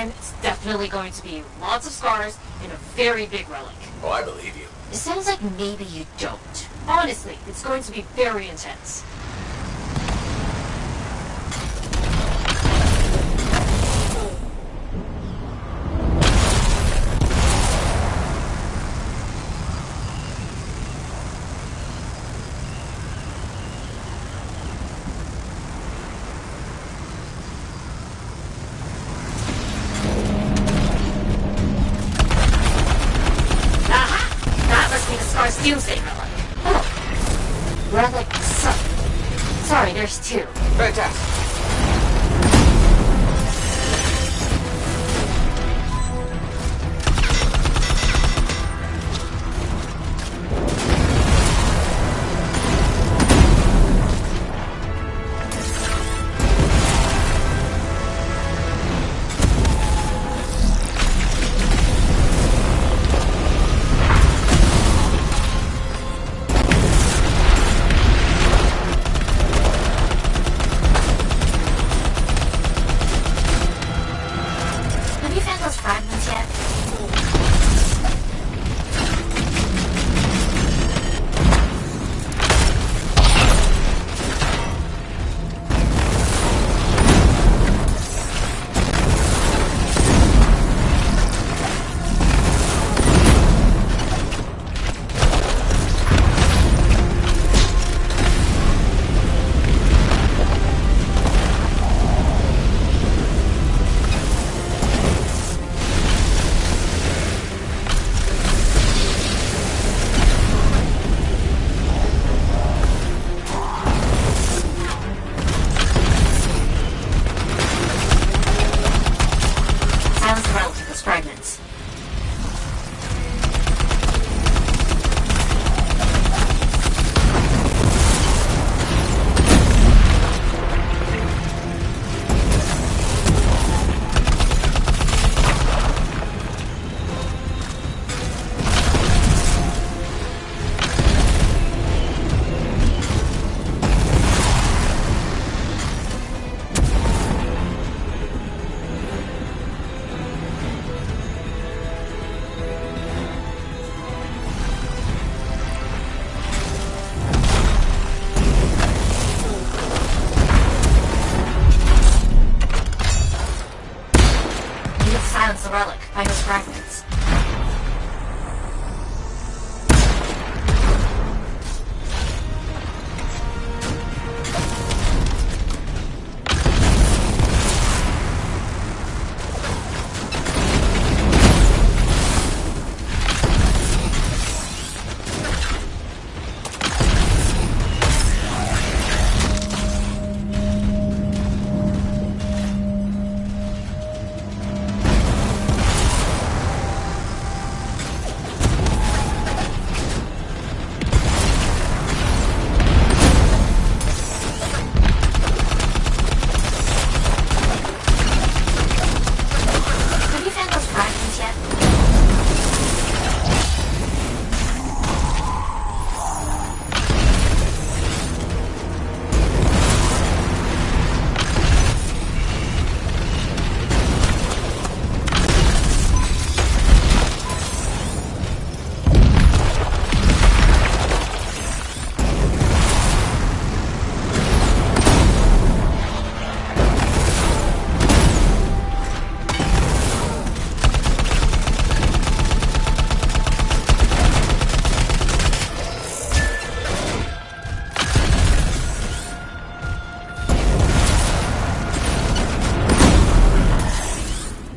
time, it's definitely going to be lots of scars and a very big relic. Oh, I believe you. It sounds like maybe you don't. Honestly, it's going to be very intense. Doomsday relic. Oh. Relic sorry, there's two. Fantastic. The relic by those fragments.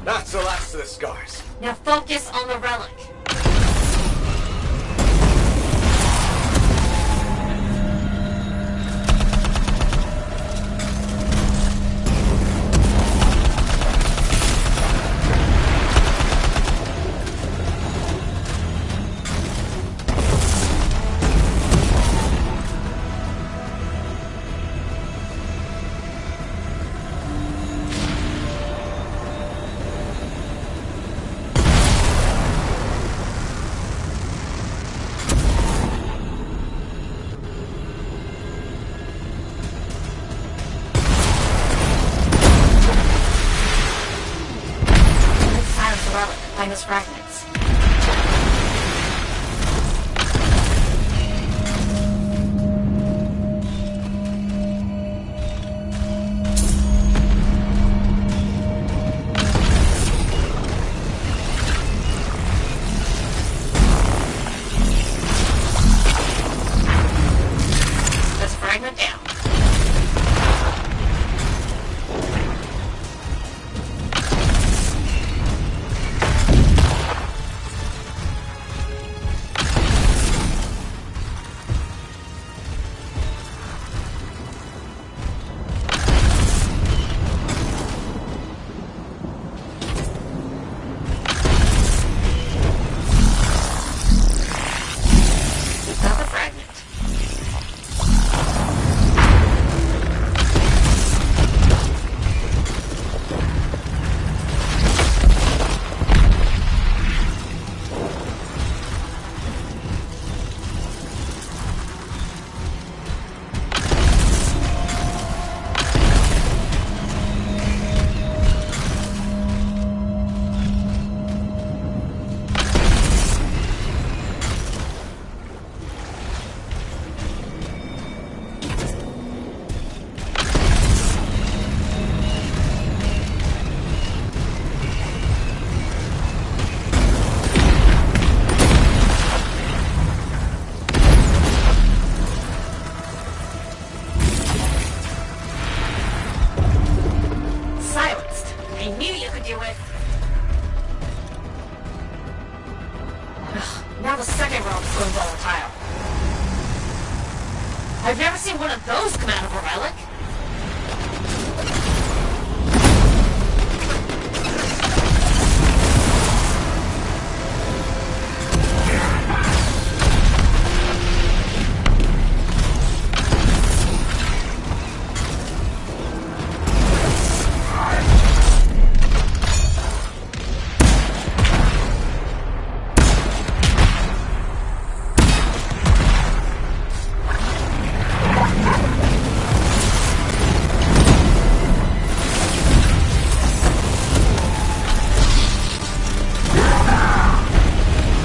That's the last of the scars. Now focus on the relic. relic. Find those fragments. That's a fragment down. Got the fragment. Silenced. I knew you could do it. Ugh, now the second realm's going volatile. I've never seen one of those come out of a relic.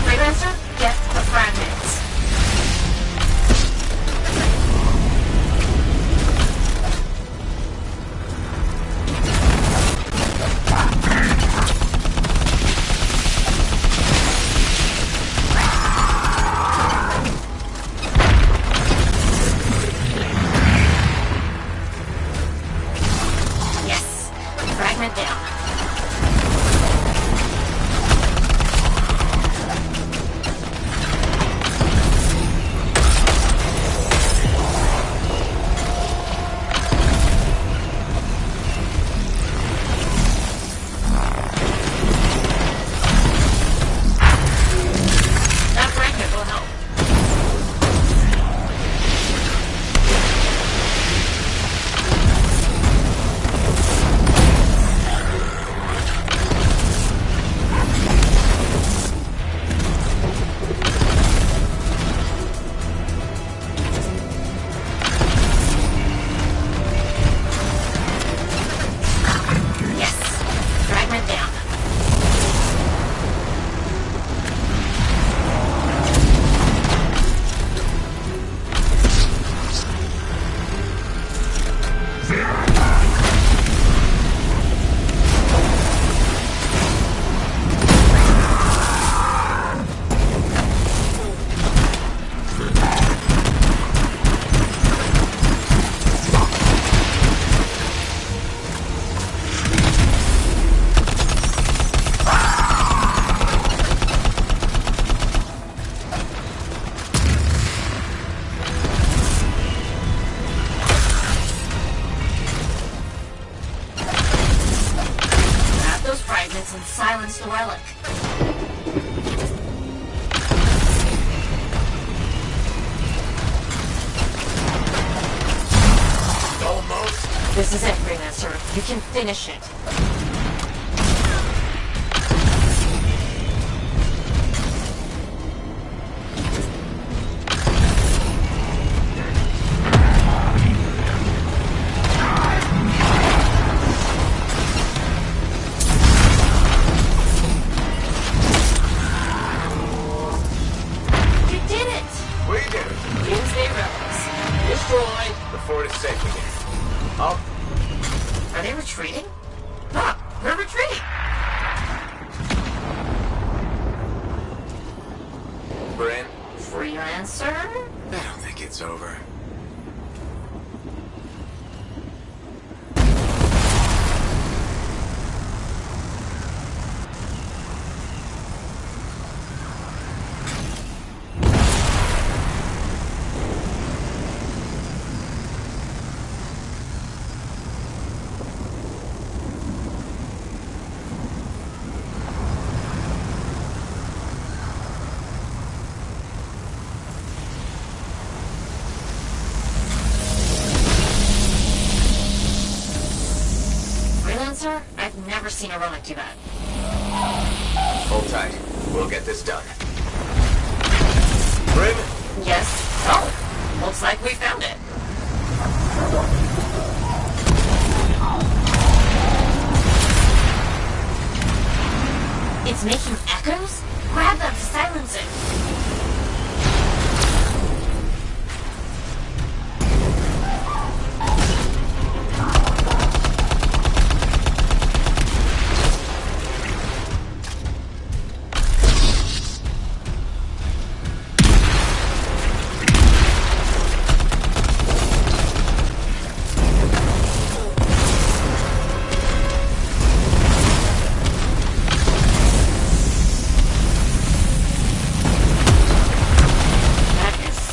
Freelancer, get the fragments. Yes, fragment down. That fragment will help. Yes, fragment down. Grab those fragments and silence the relic. Almost. This is it, Freelancer. You can finish it. is over. Freelancer? I've never seen a relic do that. Hold tight. We'll get this done. Grim? Yes? Oh, looks like we found it. It's making echoes? Grab them to silence it.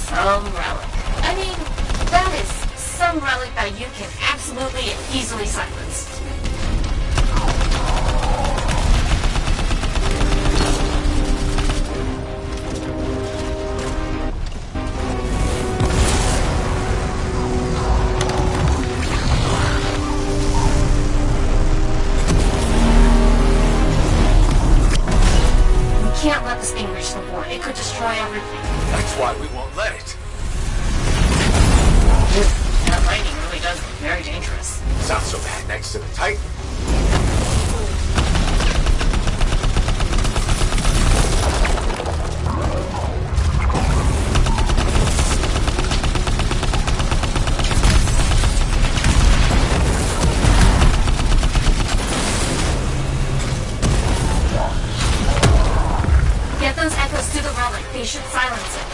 Some relic. I mean, that is some relic that you can absolutely and easily silence. We can't let this thing reach the board. It could destroy everything. That's why we won't let it. That lightning really does look very dangerous. It's not so bad next to the Titan. Get those echoes to the relic. They should silence it.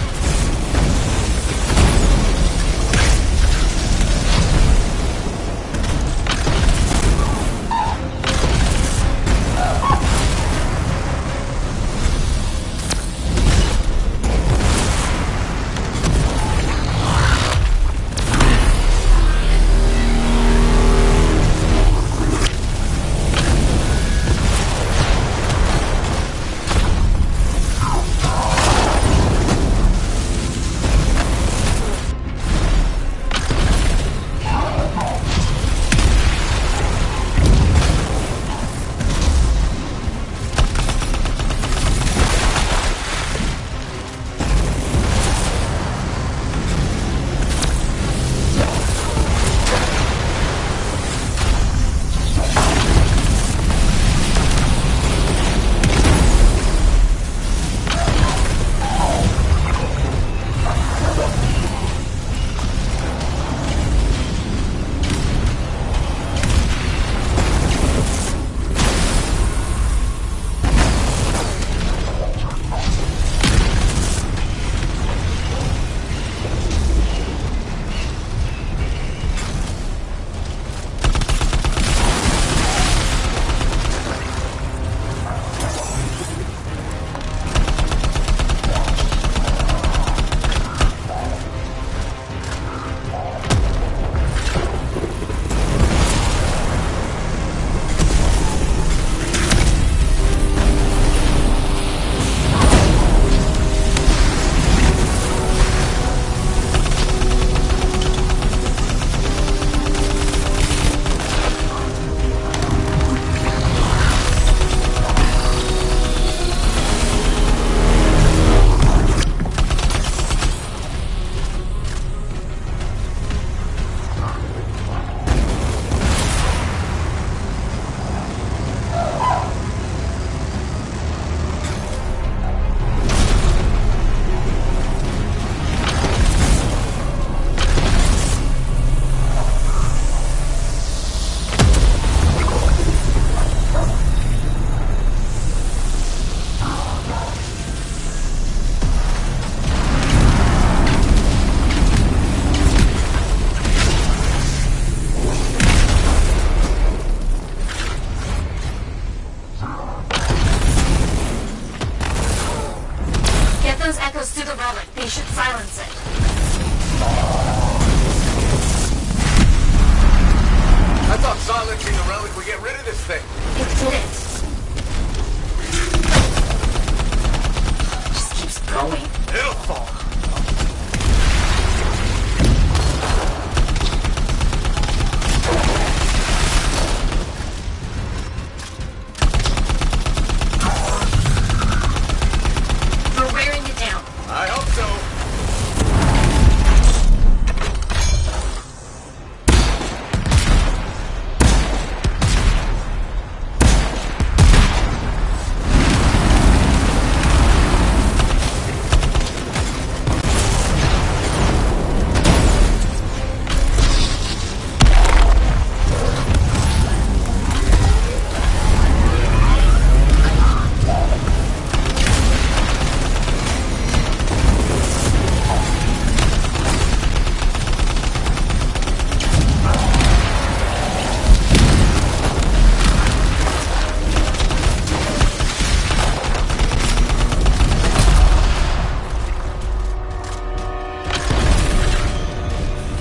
those echoes through the relic. They should silence it. I thought silencing the relic would get rid of this thing. It didn't. It just keeps going. It'll fall. We're wearing it down. I hope so.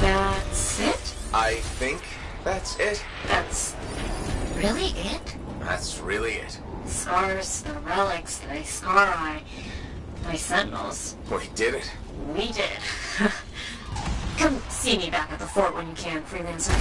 That's it? I think that's it. That's really it? That's really it. Scars, the relics, the Scari, my sentinels. We did it. We did. Come see me back at the fort when you can, freelancer.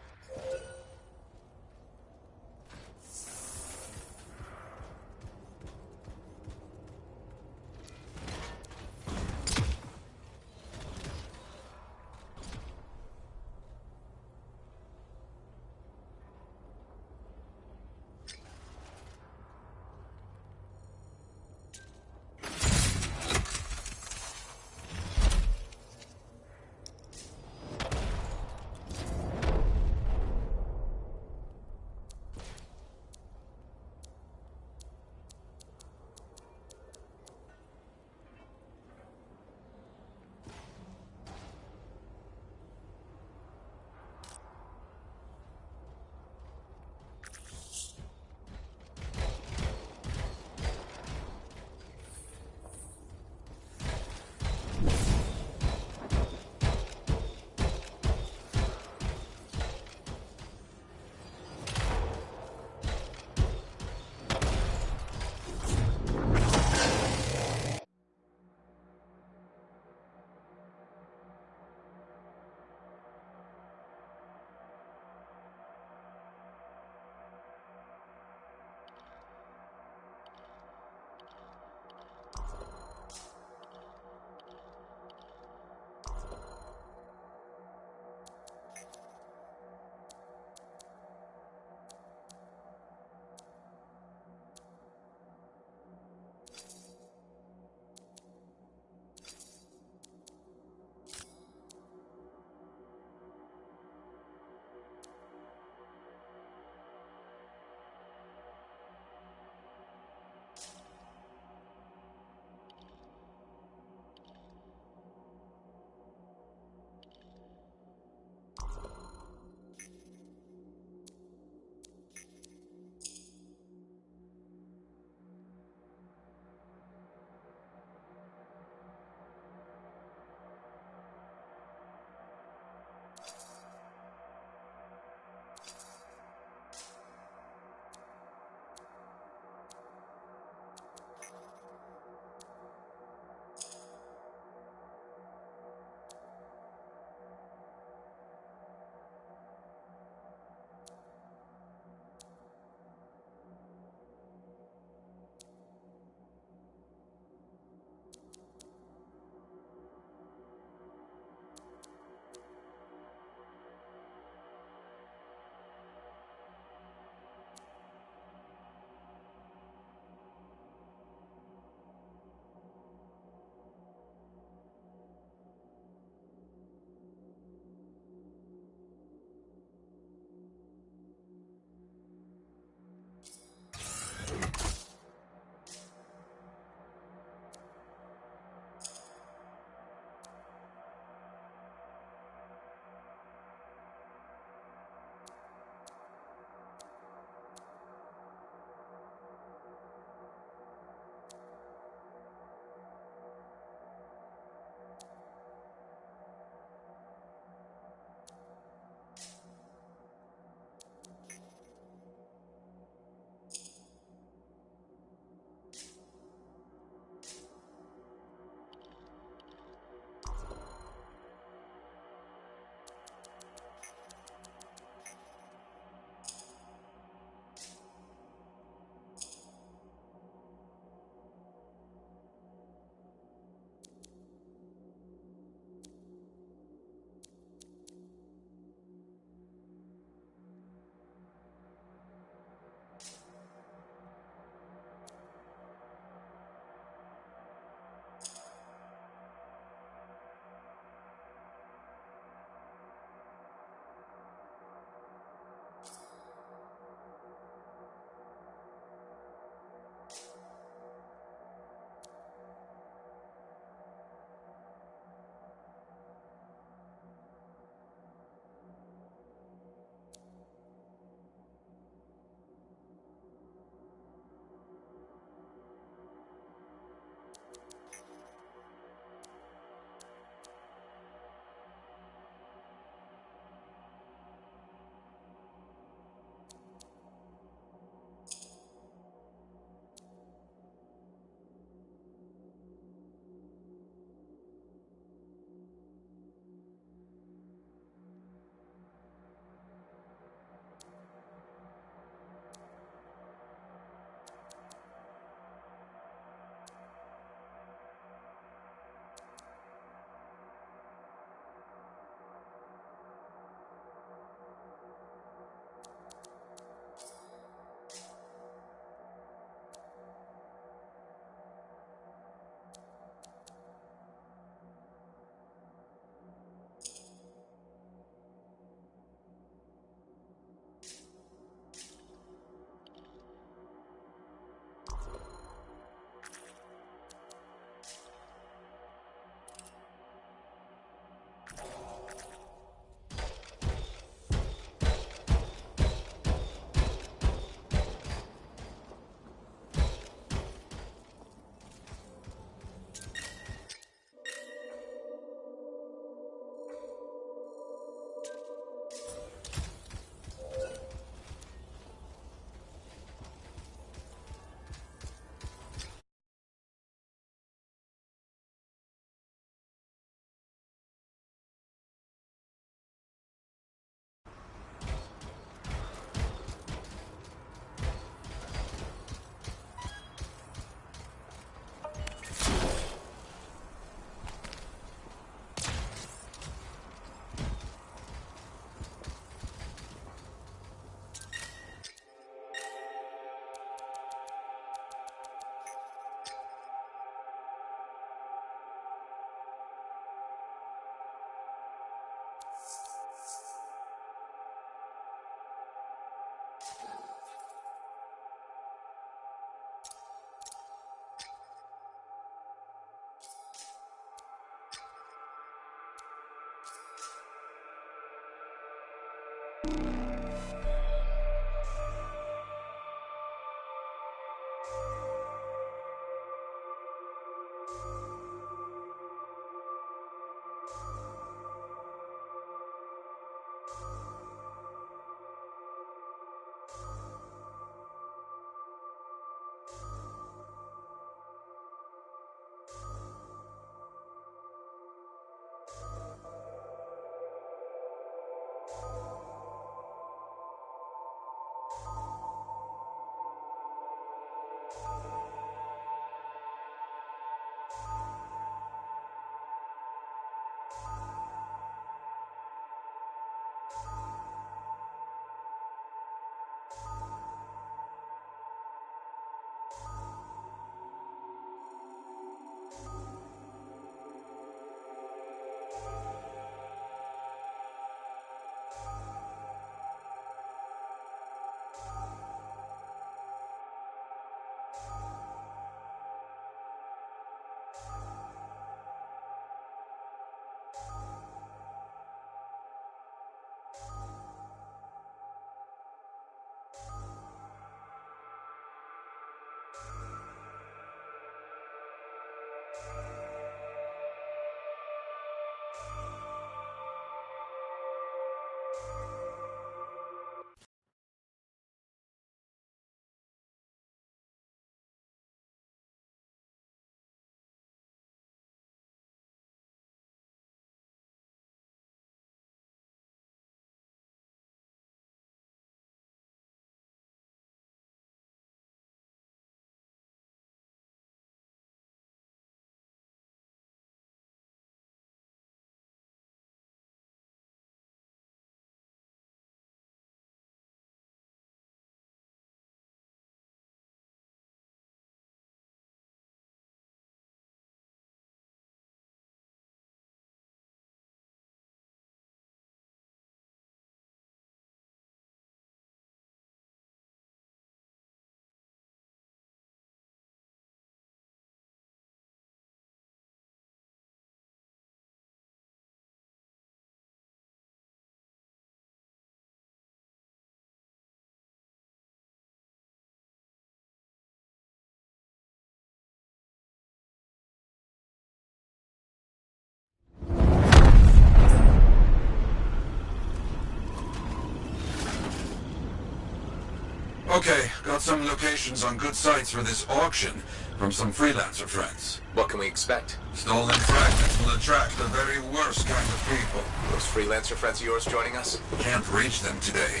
Okay, got some locations on good sites for this auction from some freelancer friends. What can we expect? Stolen fragments will attract the very worst kind of people. Those freelancer friends of yours joining us? Can't reach them today.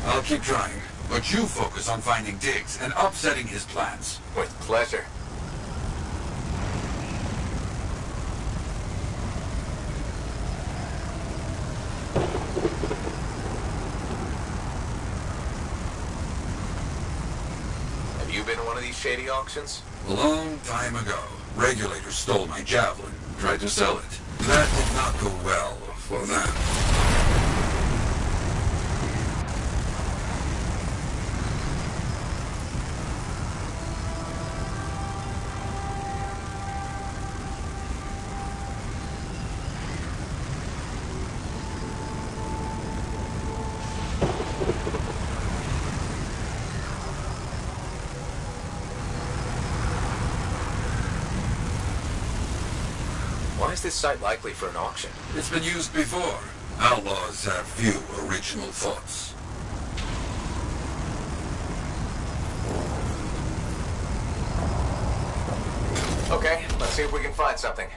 I'll keep trying, but you focus on finding Diggs and upsetting his plans. With pleasure. Have you been to one of these shady auctions? A long time ago, regulators stole my javelin, tried to sell it. That did not go well for them. Why is this site likely for an auction? It's been used before. Outlaws have few original thoughts. Okay, let's see if we can find something.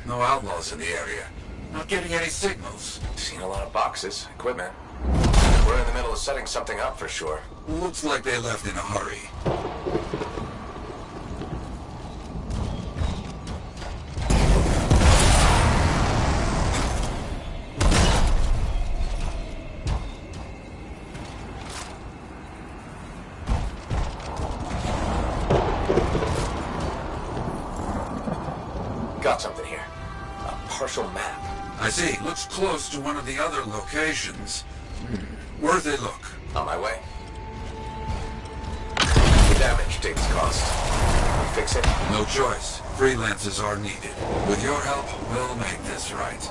No outlaws in the area. Not getting any signals. Seen a lot of boxes, equipment. We're in the middle of setting something up for sure. Looks like they left in a hurry. Got something here. A partial map. I see. Looks close to one of the other locations. Worth a look. On my way. damage Diggs caused. We fix it? No choice. Freelancers are needed. With your help, we'll make this right.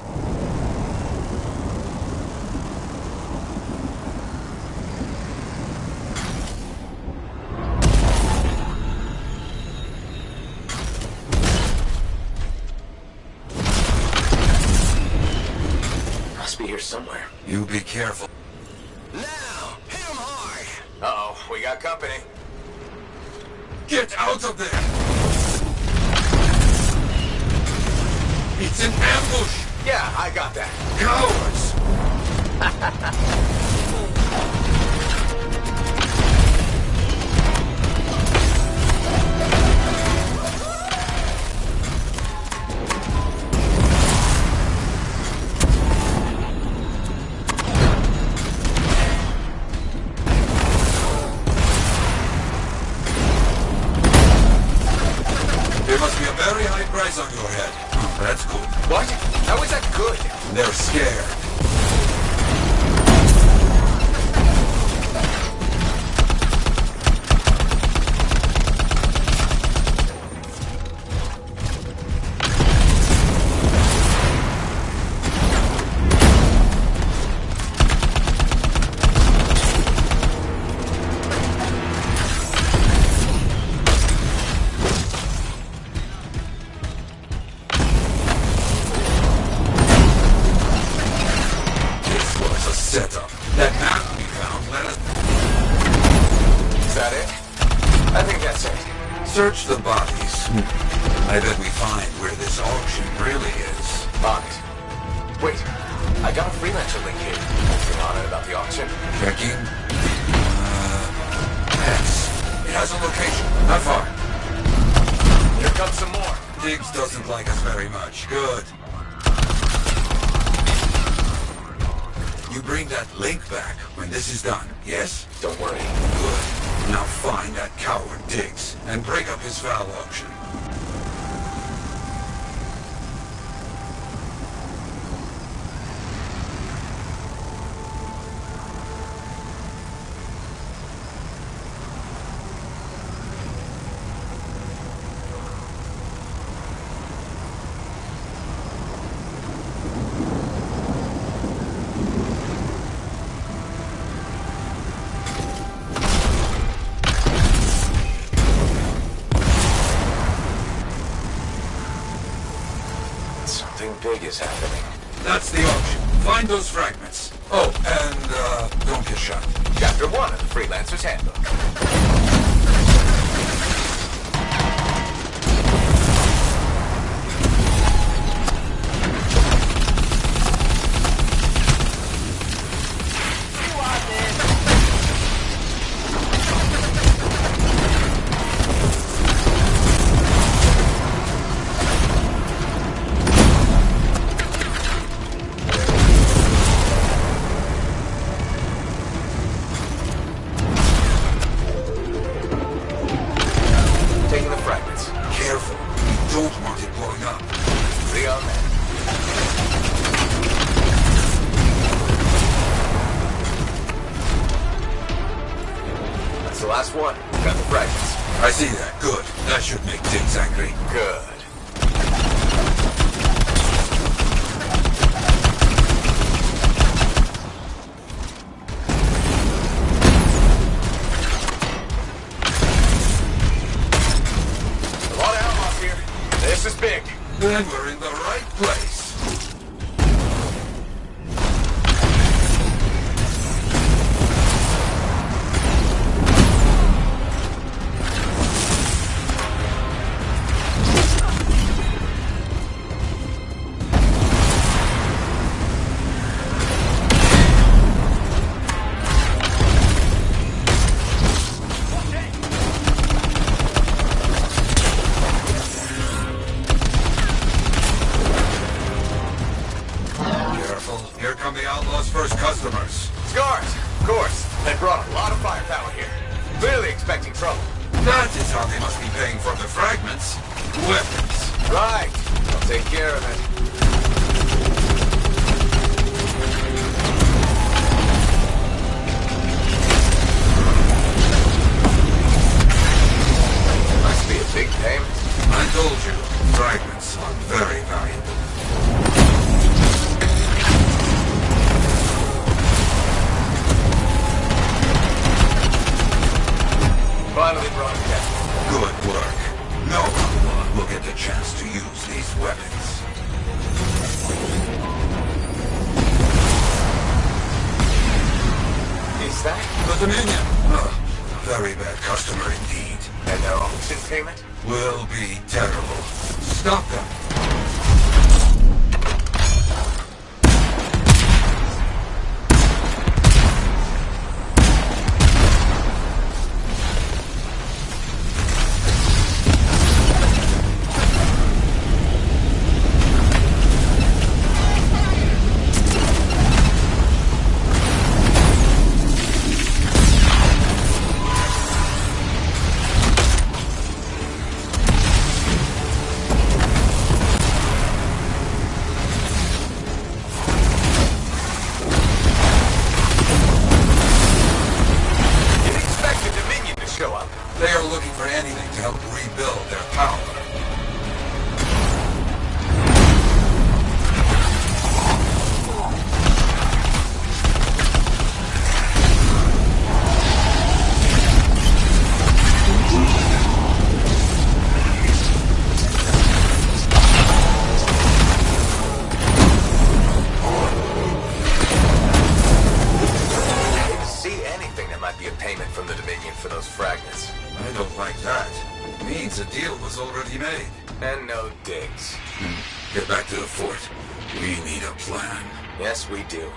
Must be here somewhere. You be careful. Now, hit him hard! Uh-oh, we got company. Get out of there! It's an ambush! Yeah, I got that. Cowards! There must be a very high price on your head. That's good. What? How is that good? They're scared. Setup. That map we found let us... Is that it? I think that's it. Search the bodies. I bet we find where this auction really is. On it. Wait, I got a freelancer link here. Anything on it about the auction? Checking. Yes. It has a location. Not far. Here comes some more. Diggs doesn't like us very much. Good. You bring that link back when this is done, yes? Don't worry. Good. Now find that coward Diggs and break up his foul auction. Something big is happening. That's the auction. Find those fragments. Oh, and don't get shot. Chapter 1 of the Freelancer's Handbook. Taking the fragments. Careful. You don't want it blowing up. 3 on that. That's the last one. Got the fragments. I see that. Good. That should make Diggs angry. Good. A lot of outlaws here. This is big. Then we're in the right place. Here come the Outlaws' first customers. Scars, of course. They brought a lot of firepower here. Clearly expecting trouble. That is how they must be paying for the fragments. Weapons. Right. I'll take care of it. Dominion! Very bad customer indeed. And their auction payment? Will be terrible. Stop them! They are looking for anything to help rebuild their power. I didn't see anything that might be a payment from the Dominion for those fragments. I don't like that. Means a deal was already made. And no digs. Get back to the fort. We need a plan. Yes, we do.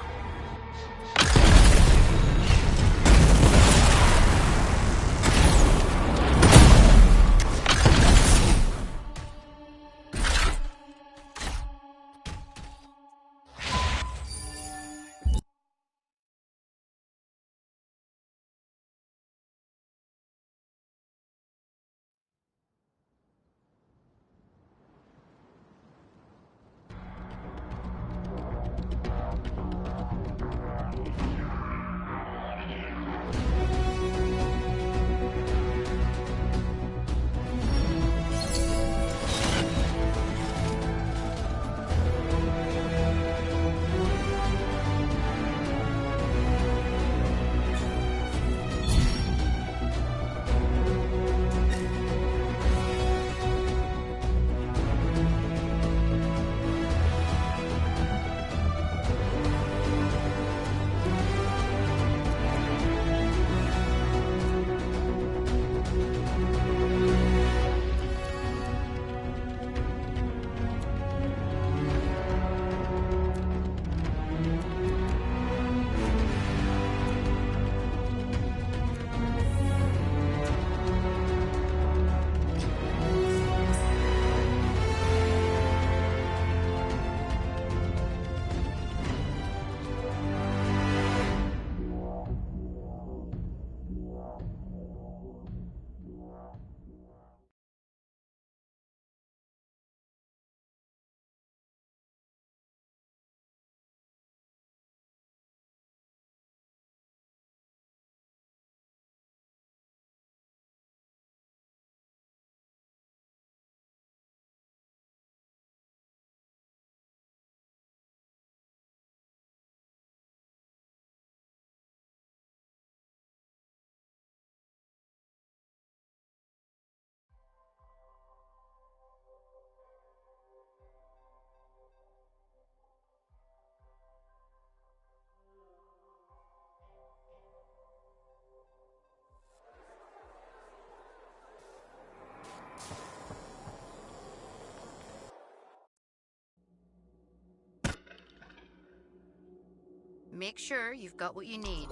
Make sure you've got what you need.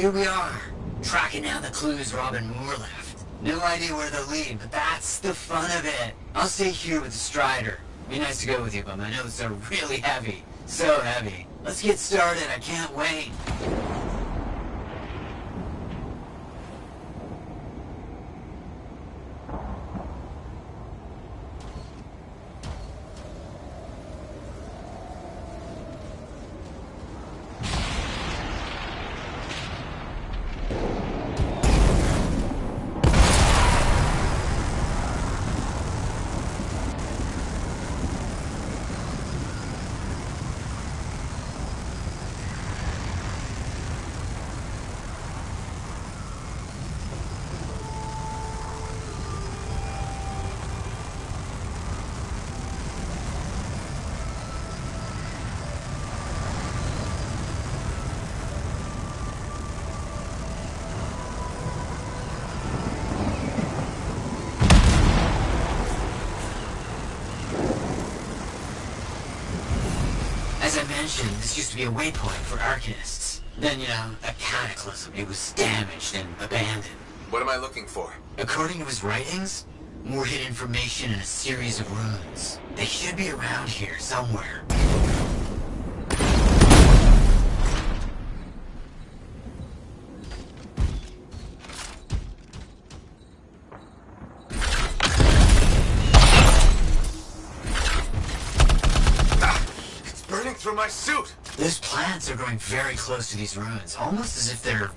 here we are, tracking down the clues Robin Moore left. No idea where they'll lead, but that's the fun of it. I'll stay here with the Strider. Be nice to go with you, but my notes are really heavy. So heavy. Let's get started, I can't wait. As I mentioned, this used to be a waypoint for Arcanists. Then, a cataclysm. It was damaged and abandoned. What am I looking for? According to his writings, Moore hid information in a series of runes. They should be around here somewhere. Through my suit! Those plants are growing very close to these ruins, almost as if they're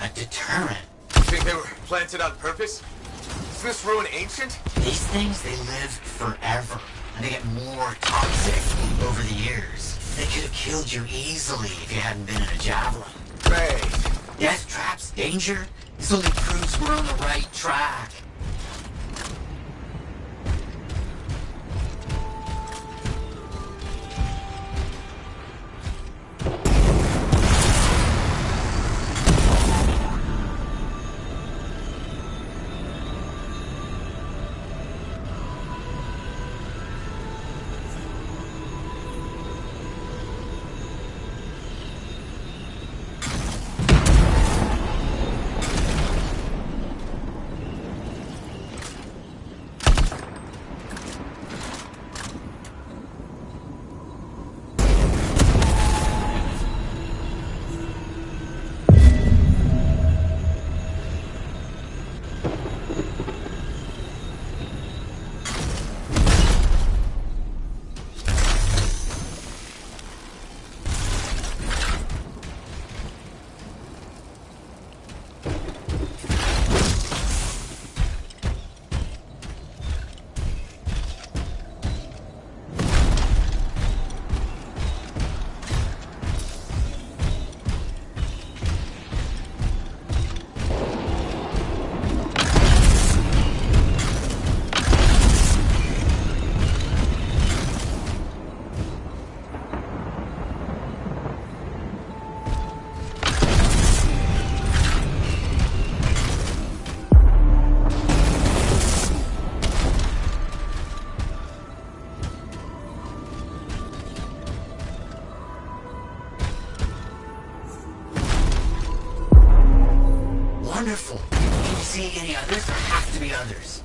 a deterrent. You think they were planted on purpose? Is this ruin ancient? These things, they live forever, and they get more toxic over the years. They could have killed you easily if you hadn't been in a javelin. Great. Death traps, danger? This only proves we're on the right track. Wonderful. Can you see any others? There have to be others.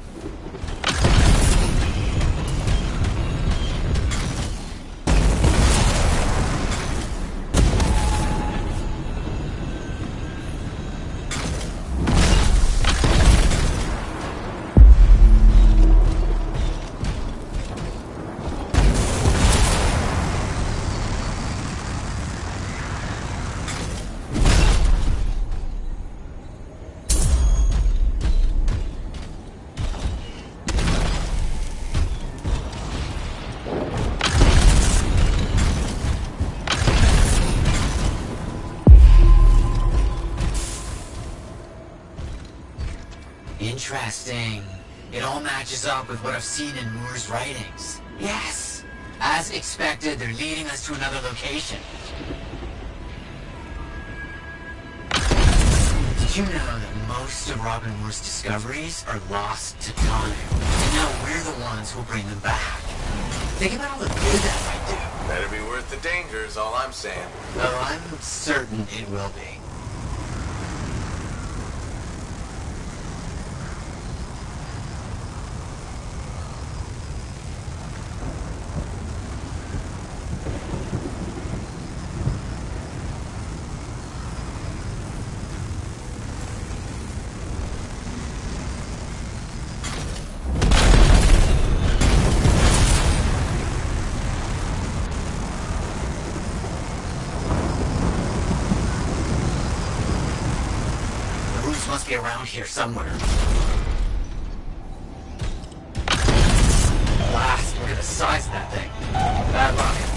Interesting. It all matches up with what I've seen in Moore's writings. Yes. As expected, they're leading us to another location. Did you know that most of Robin Moore's discoveries are lost to time? And now we're the ones who'll bring them back. Think about all the good that might do. Better be worth the danger is all I'm saying. Oh, I'm certain it will be. must be around here somewhere. Blast, look at the size of that thing. Bad luck.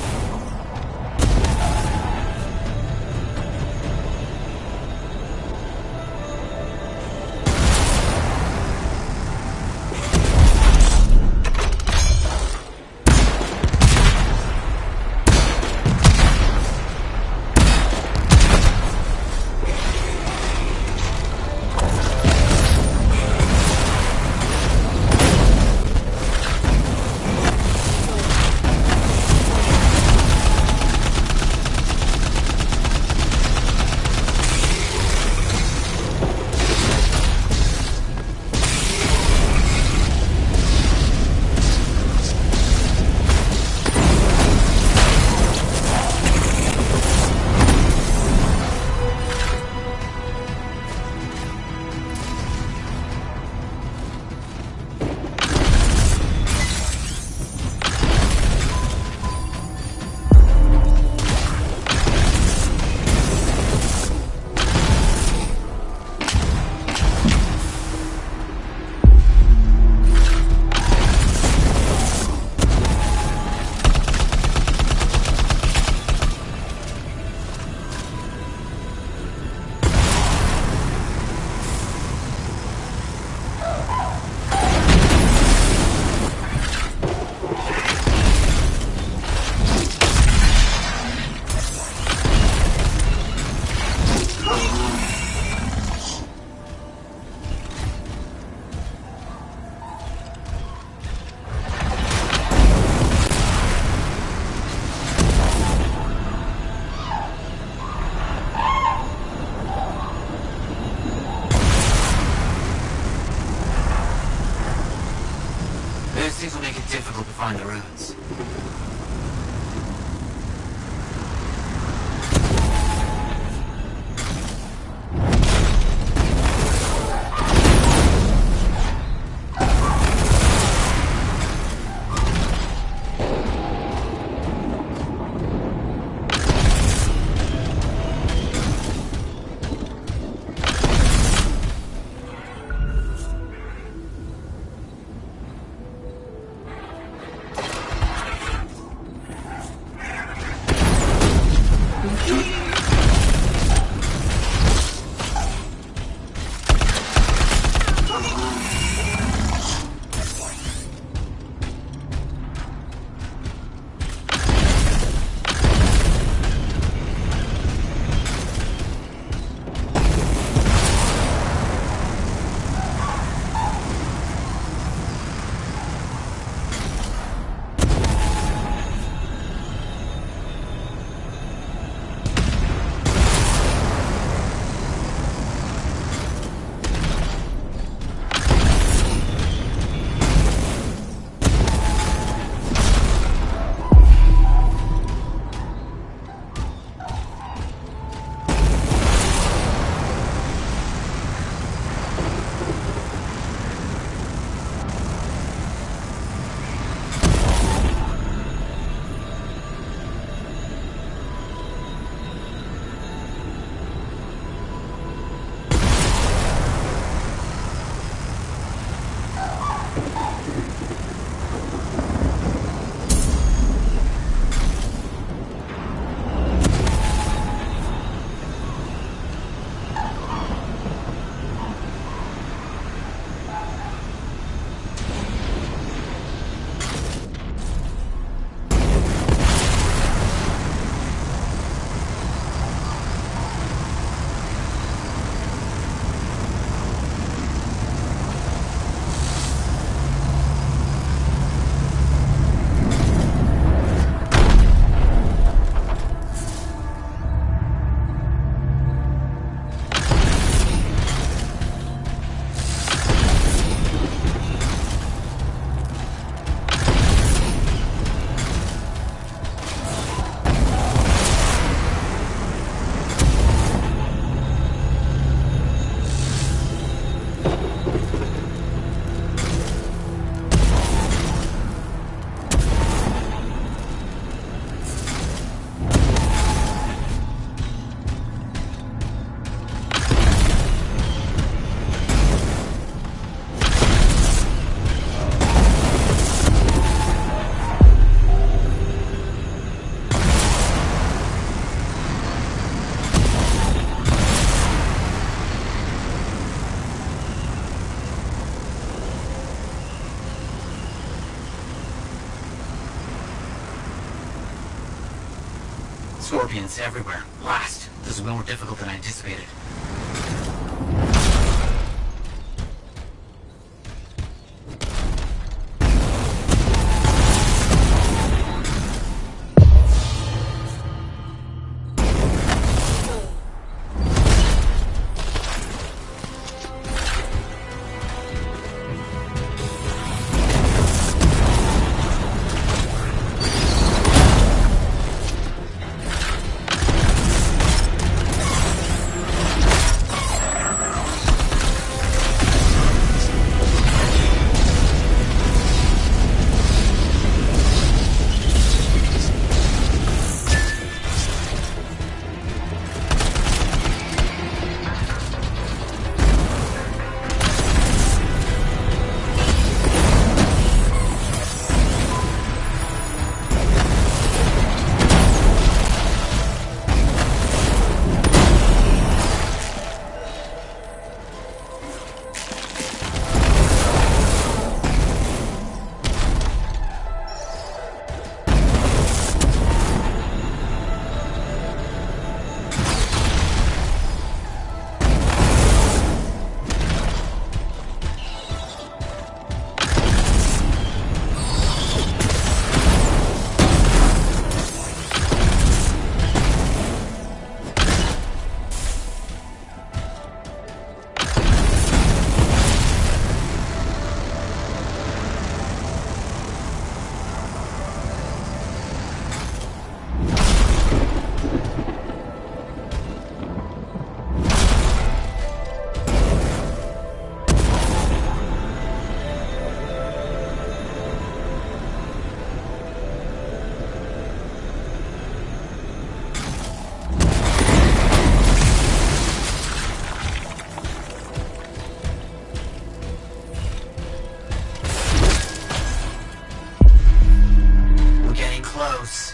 Scorpions everywhere. Blast. This is more difficult than I anticipated.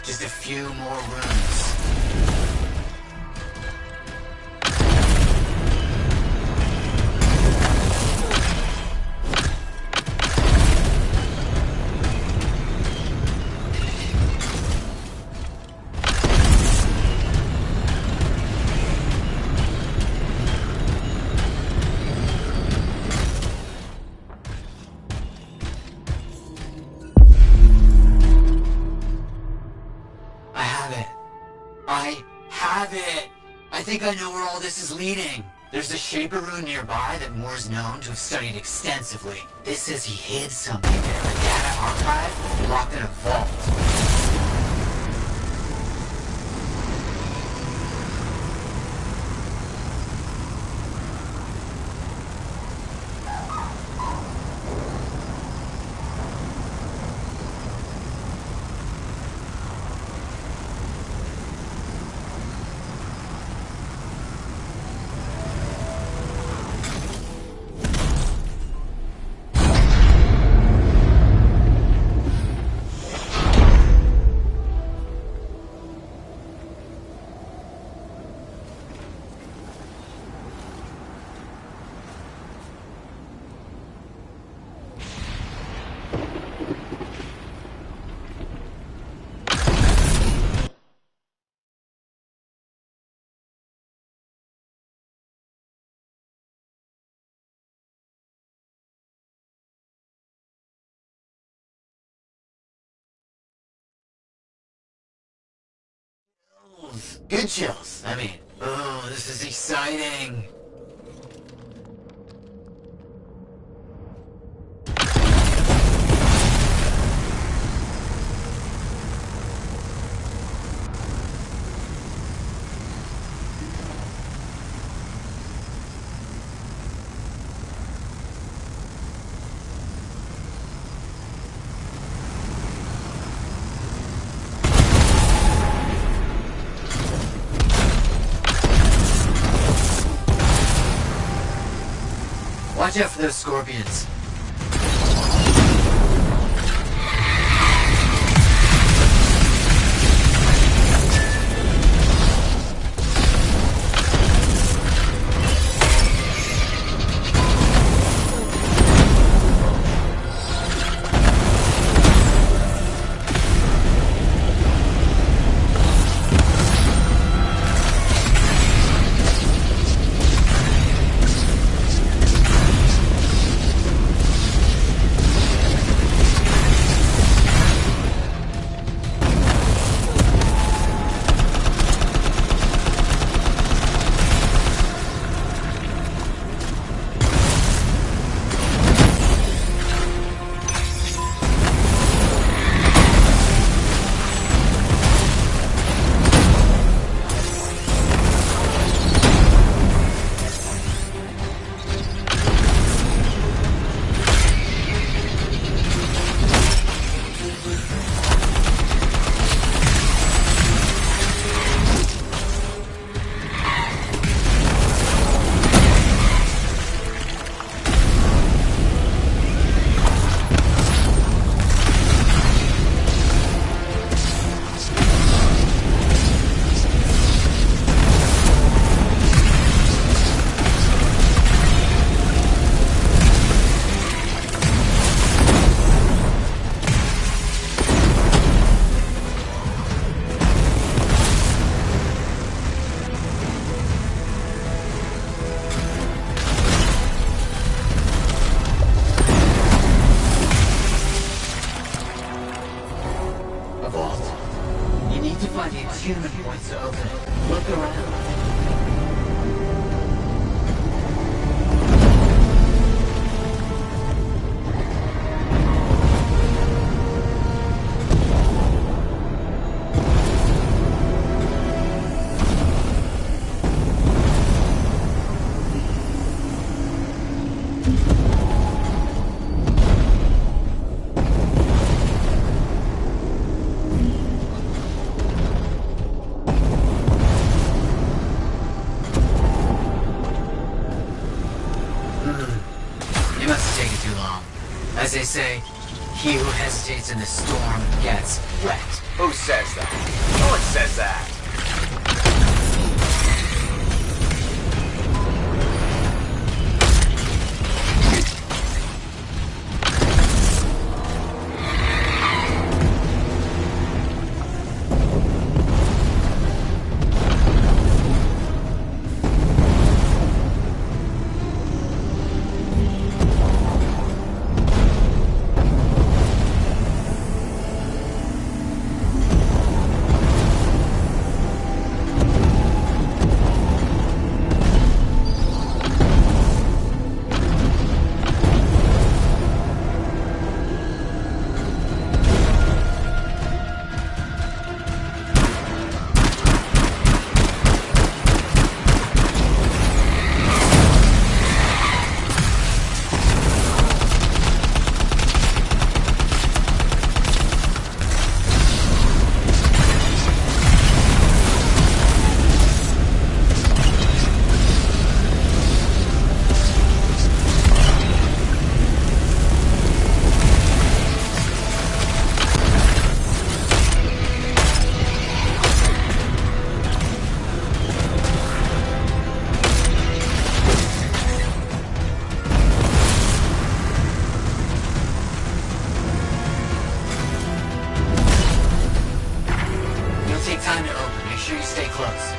Just a few more rooms. I think I know where all this is leading. There's a Shaper rune nearby that Moore's known to have studied extensively. This says he hid something there, a data archive locked in a vault. Good chills. I mean, oh, this is exciting. Watch out for those scorpions. to find the attunement points to open it. Look around. It must have taken too long. As they say, he who hesitates in the storm gets wet. Who says that? No one says that. Time to open. Make sure you stay close.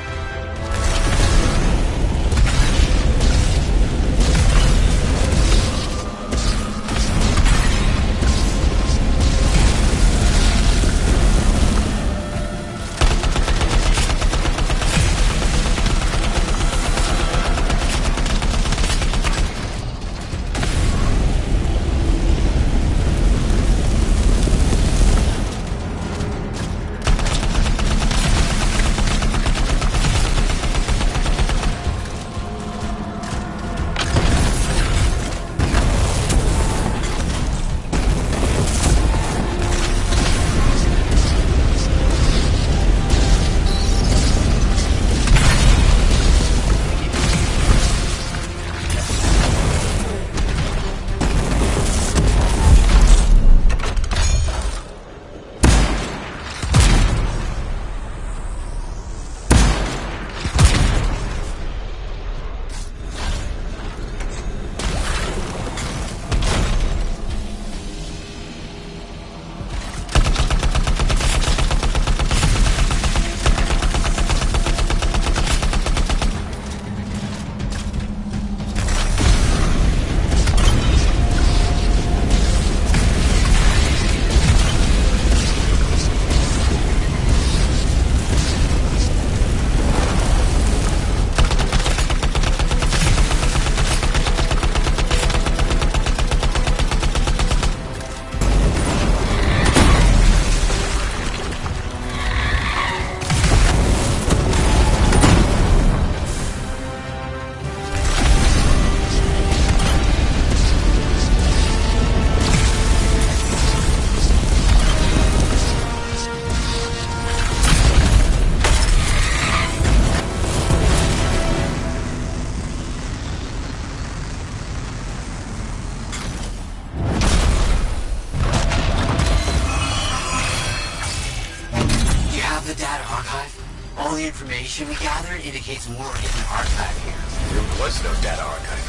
All the information we gathered indicates more hidden archive here. There was no data archive.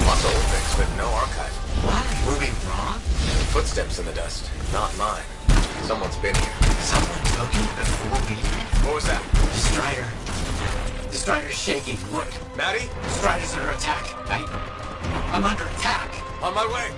Lots of old things, but no archive. What? Were we wrong? Footsteps in the dust. Not mine. Someone's been here. Someone took it before we... What was that? The Strider. The Strider's shaking. Look. Maddie? The Strider's under attack. I'm under attack. On my way.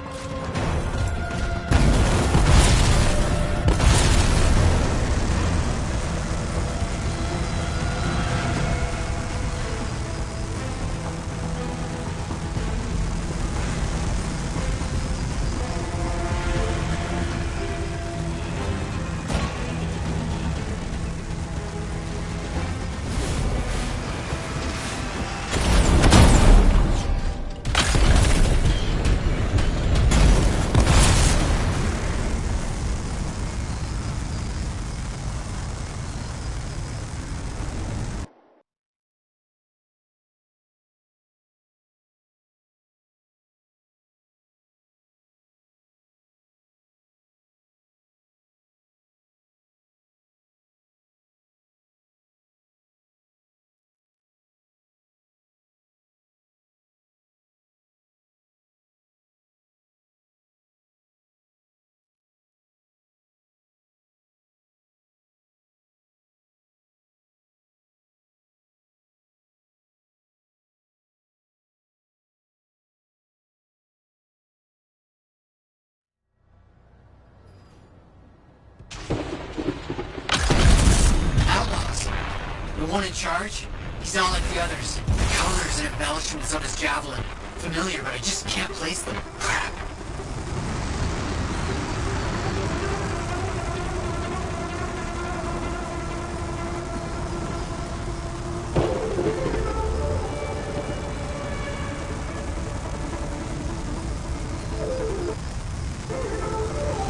The one in charge? He's not like the others. The colors and embellishments on his javelin. Familiar, but I just can't place them. Crap.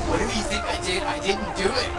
What do you think I did? I didn't do it.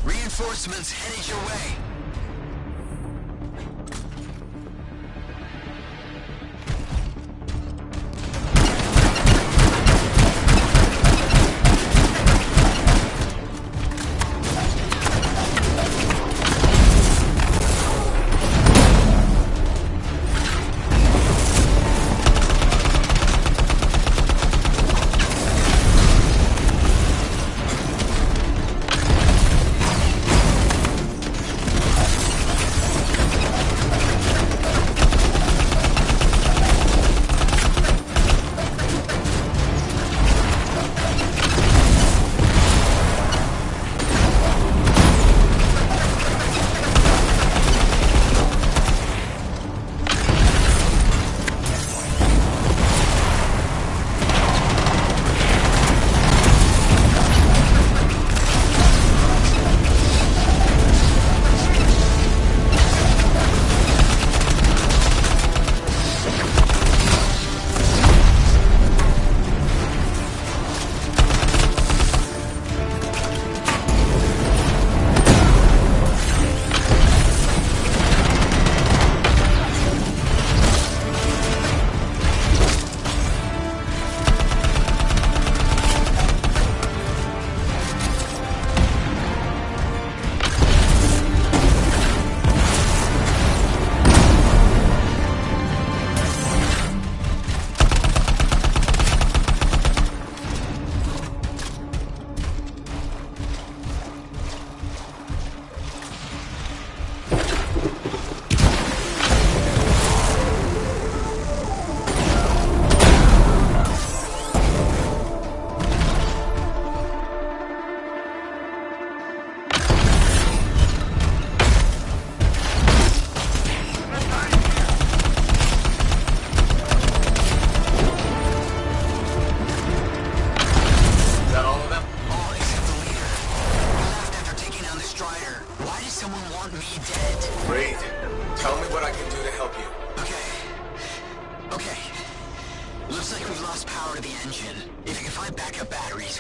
Reinforcements headed your way.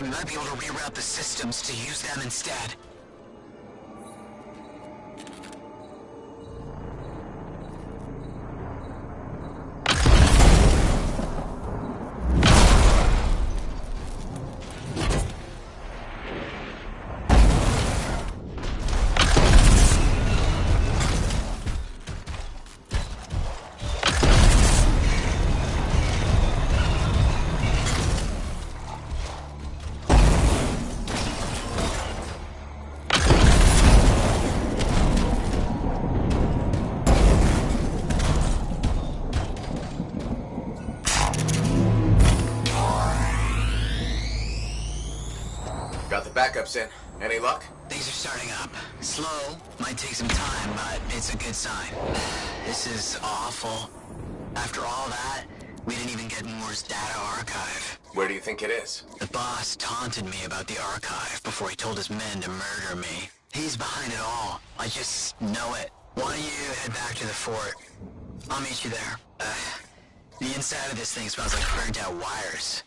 We might be able to reroute the systems to use them instead. Got the backups in. Any luck? Things are starting up. Slow, might take some time, but it's a good sign. This is awful. After all that, we didn't even get Moore's data archive. Where do you think it is? The boss taunted me about the archive before he told his men to murder me. He's behind it all. I just know it. Why don't you head back to the fort? I'll meet you there. The inside of this thing smells like burnt out wires.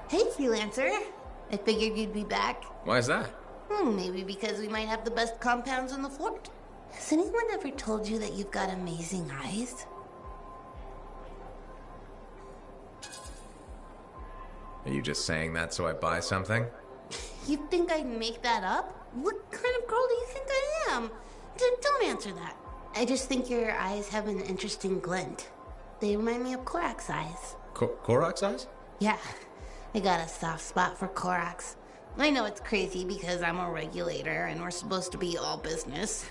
Hey, freelancer. I figured you'd be back. Why is that? Maybe because we might have the best compounds in the fort. Has anyone ever told you that you've got amazing eyes? Are you just saying that so I buy something? You think I'd make that up? What kind of girl do you think I am? Don't answer that. I just think your eyes have an interesting glint. They remind me of Korak's eyes. Korak's eyes? Yeah, I got a soft spot for Korak's. I know it's crazy because I'm a regulator and we're supposed to be all business.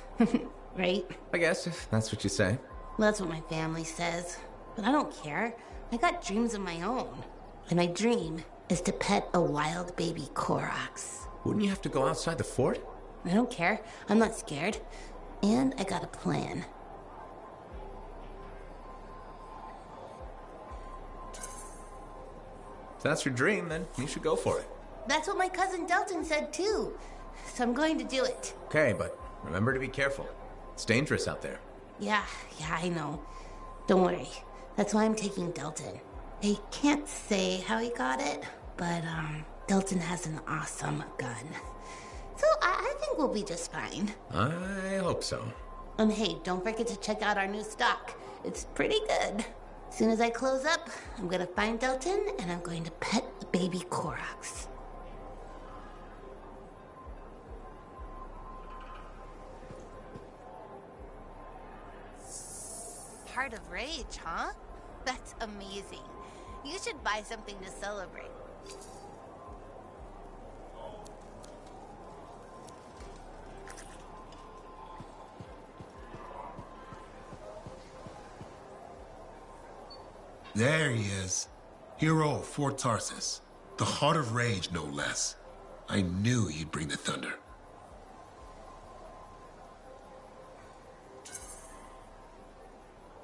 Right? I guess, if that's what you say. Well, that's what my family says. But I don't care. I got dreams of my own. And my dream is to pet a wild baby Korax. Wouldn't you have to go outside the fort? I don't care. I'm not scared. And I got a plan. If that's your dream, then you should go for it. That's what my cousin Delton said too. So I'm going to do it. Okay, but remember to be careful. It's dangerous out there. Yeah, I know. Don't worry. That's why I'm taking Delton. I can't say how he got it, but Delton has an awesome gun. So I think we'll be just fine. I hope so. And hey, don't forget to check out our new stock. It's pretty good. As soon as I close up, I'm gonna find Delton and I'm going to pet the baby Korax. Heart of Rage, huh? That's amazing. You should buy something to celebrate. There he is. Hero of Fort Tarsus. The heart of rage, no less. I knew you'd bring the thunder.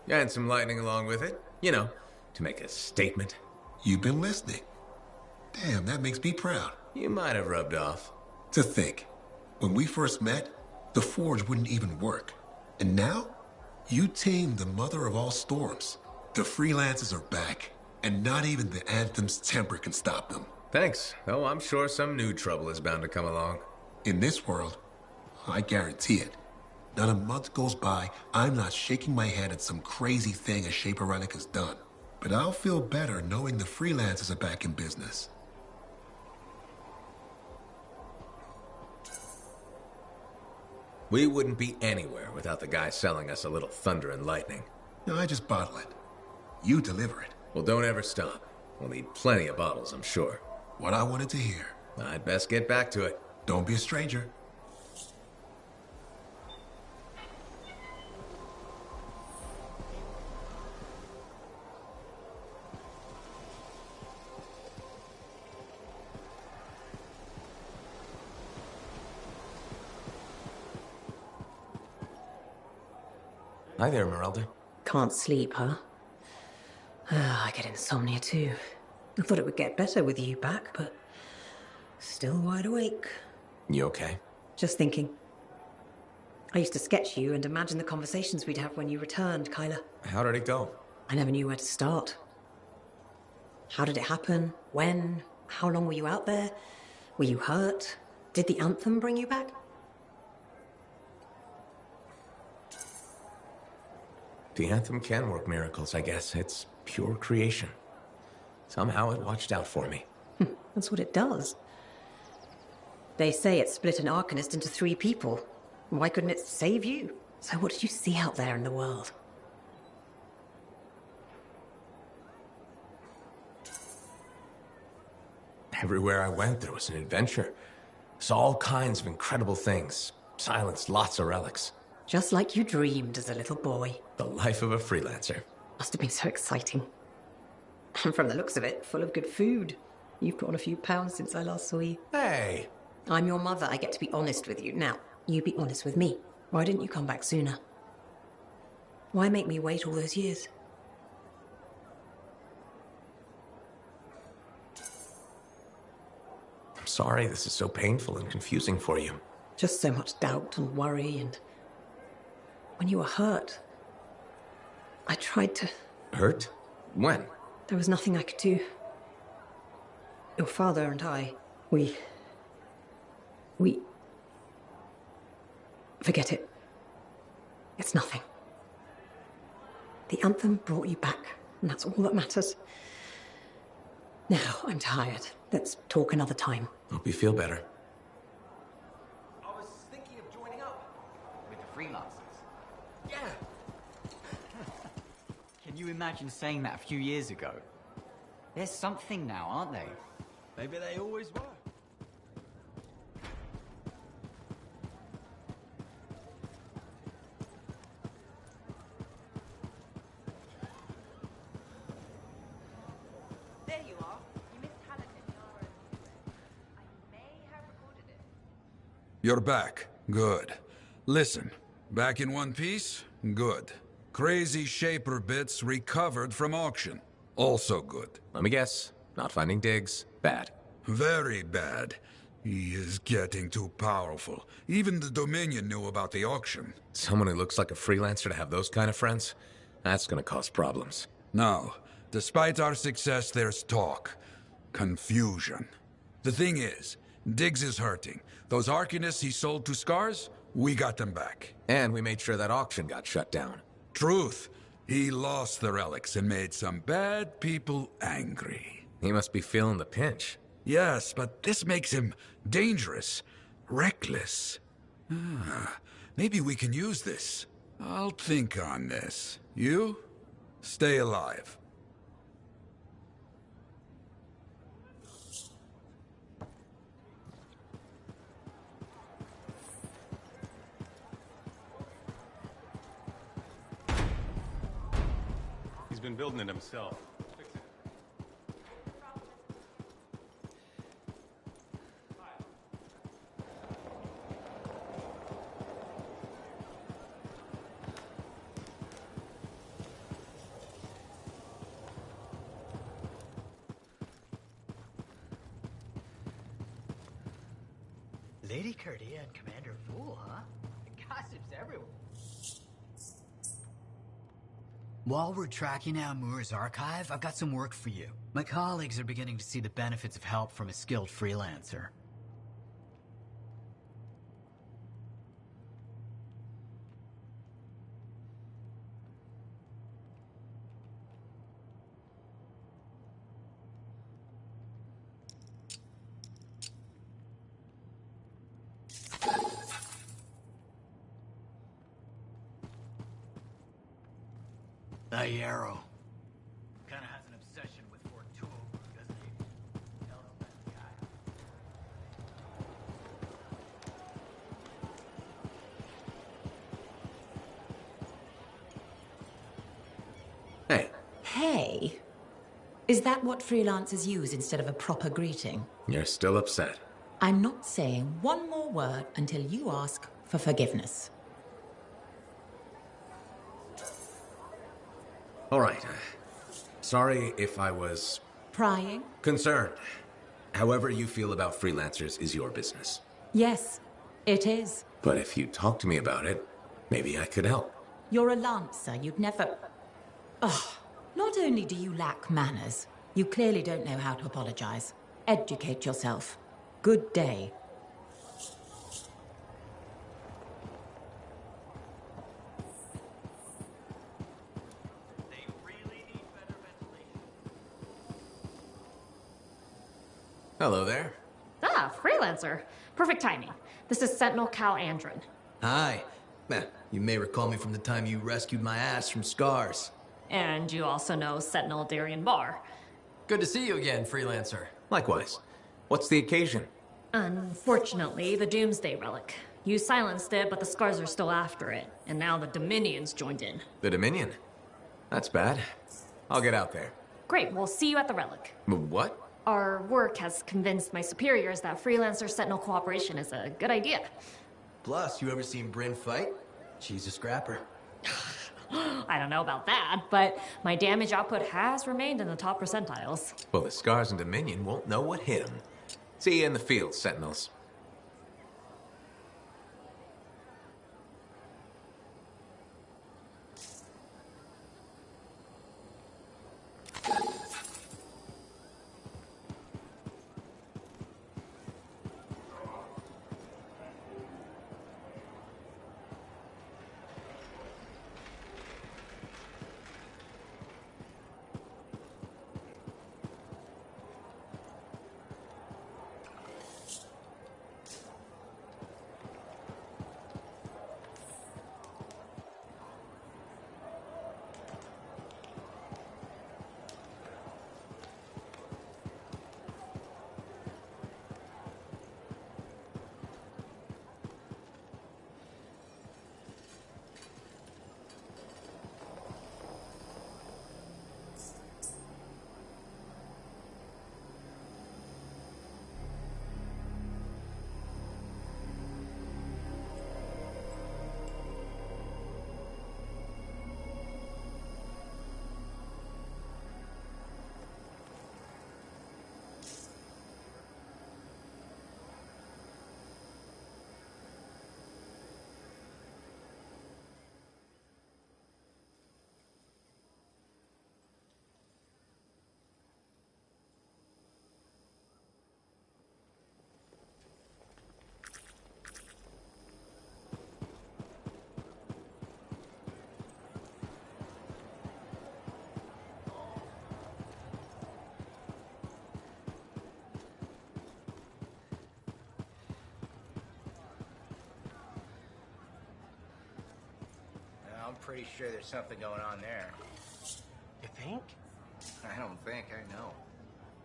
And some lightning along with it. You know, to make a statement. You've been listening. Damn, that makes me proud. You might have rubbed off. To think, when we first met, the forge wouldn't even work. And now, you tamed the mother of all storms. The freelancers are back, and not even the Anthem's temper can stop them. Thanks, though I'm sure some new trouble is bound to come along. In this world, I guarantee it. Not a month goes by, I'm not shaking my head at some crazy thing a Shaper Relic has done. But I'll feel better knowing the freelancers are back in business. We wouldn't be anywhere without the guy selling us a little thunder and lightning. No, I just bottle it. You deliver it. Well, don't ever stop. We'll need plenty of bottles, I'm sure. What I wanted to hear. I'd best get back to it. Don't be a stranger. Hi there, Merelda. Can't sleep, huh? I get insomnia too. I thought it would get better with you back, but still wide awake. You okay? Just thinking. I used to sketch you and imagine the conversations we'd have when you returned, Kyla. How did it go? I never knew where to start. How did it happen? When? How long were you out there? Were you hurt? Did the Anthem bring you back? The Anthem can work miracles, I guess. It's pure creation. Somehow it watched out for me. That's what it does. They say it split an Arcanist into 3 people. Why couldn't it save you? So what did you see out there in the world? Everywhere I went, there was an adventure. Saw all kinds of incredible things. Silenced lots of relics. Just like you dreamed as a little boy. The life of a freelancer. Must have been so exciting. And from the looks of it, full of good food. You've put on a few pounds since I last saw you. Hey! I'm your mother. I get to be honest with you. Now, you be honest with me. Why didn't you come back sooner? Why make me wait all those years? I'm sorry this is so painful and confusing for you. Just so much doubt and worry, and when you were hurt, I tried to... Hurt? When? There was nothing I could do. Your father and I, we... Forget it. It's nothing. The Anthem brought you back, and that's all that matters. Now, I'm tired. Let's talk another time. Hope you feel better. I was thinking of joining up with the freelancers. Yeah. Can you imagine saying that a few years ago? There's something now, aren't they? Maybe they always were. There you are. You missed Halligan. I may have recorded it. You're back. Good. Listen, back in one piece? Good. Crazy Shaper bits recovered from auction. Also good. Let me guess. Not finding digs. Bad. Very bad. He is getting too powerful. Even the Dominion knew about the auction. Someone who looks like a freelancer to have those kind of friends? That's gonna cause problems. Now, despite our success, there's talk. Confusion. The thing is, Diggs is hurting. Those Arcanists he sold to Scars, we got them back. And we made sure that auction got shut down. Truth. He lost the relics and made some bad people angry. He must be feeling the pinch. Yes, but this makes him dangerous. Reckless. Maybe we can use this. I'll think on this. You? Stay alive. He's been building it himself. Lady Curdia and Commander Fool, huh? Gossip's everywhere. While we're tracking down Moore's archive, I've got some work for you. My colleagues are beginning to see the benefits of help from a skilled freelancer. Arrow. Kinda has an obsession with Fortuna, doesn't he? Tells that guy. Hey, Hey. Is that what freelancers use instead of a proper greeting? you're still upset. I'm not saying one more word until you ask for forgiveness. All right. Sorry if I was Prying? concerned. However you feel about freelancers is your business. Yes, it is. But if you talk to me about it, maybe I could help. You're a lancer. You'd never... Ugh. Not only do you lack manners, you clearly don't know how to apologize. Educate yourself. Good day. Hello there. Ah, freelancer. Perfect timing. This is Sentinel Cal Andron. Hi. You may recall me from the time you rescued my ass from scars. And you also know Sentinel Darian Barr. Good to see you again, freelancer. Likewise. What's the occasion? Unfortunately, the Doomsday Relic. You silenced it, but the Scars are still after it. And now the Dominions joined in. The Dominion? That's bad. I'll get out there. Great, we'll see you at the Relic. What? Our work has convinced my superiors that freelancer Sentinel cooperation is a good idea. Plus, you ever seen Bryn fight? She's a scrapper. I don't know about that, but my damage output has remained in the top percentiles. Well, the Scars and Dominion won't know what hit 'em. See you in the field, Sentinels. I'm pretty sure there's something going on there. You think? I don't think, I know.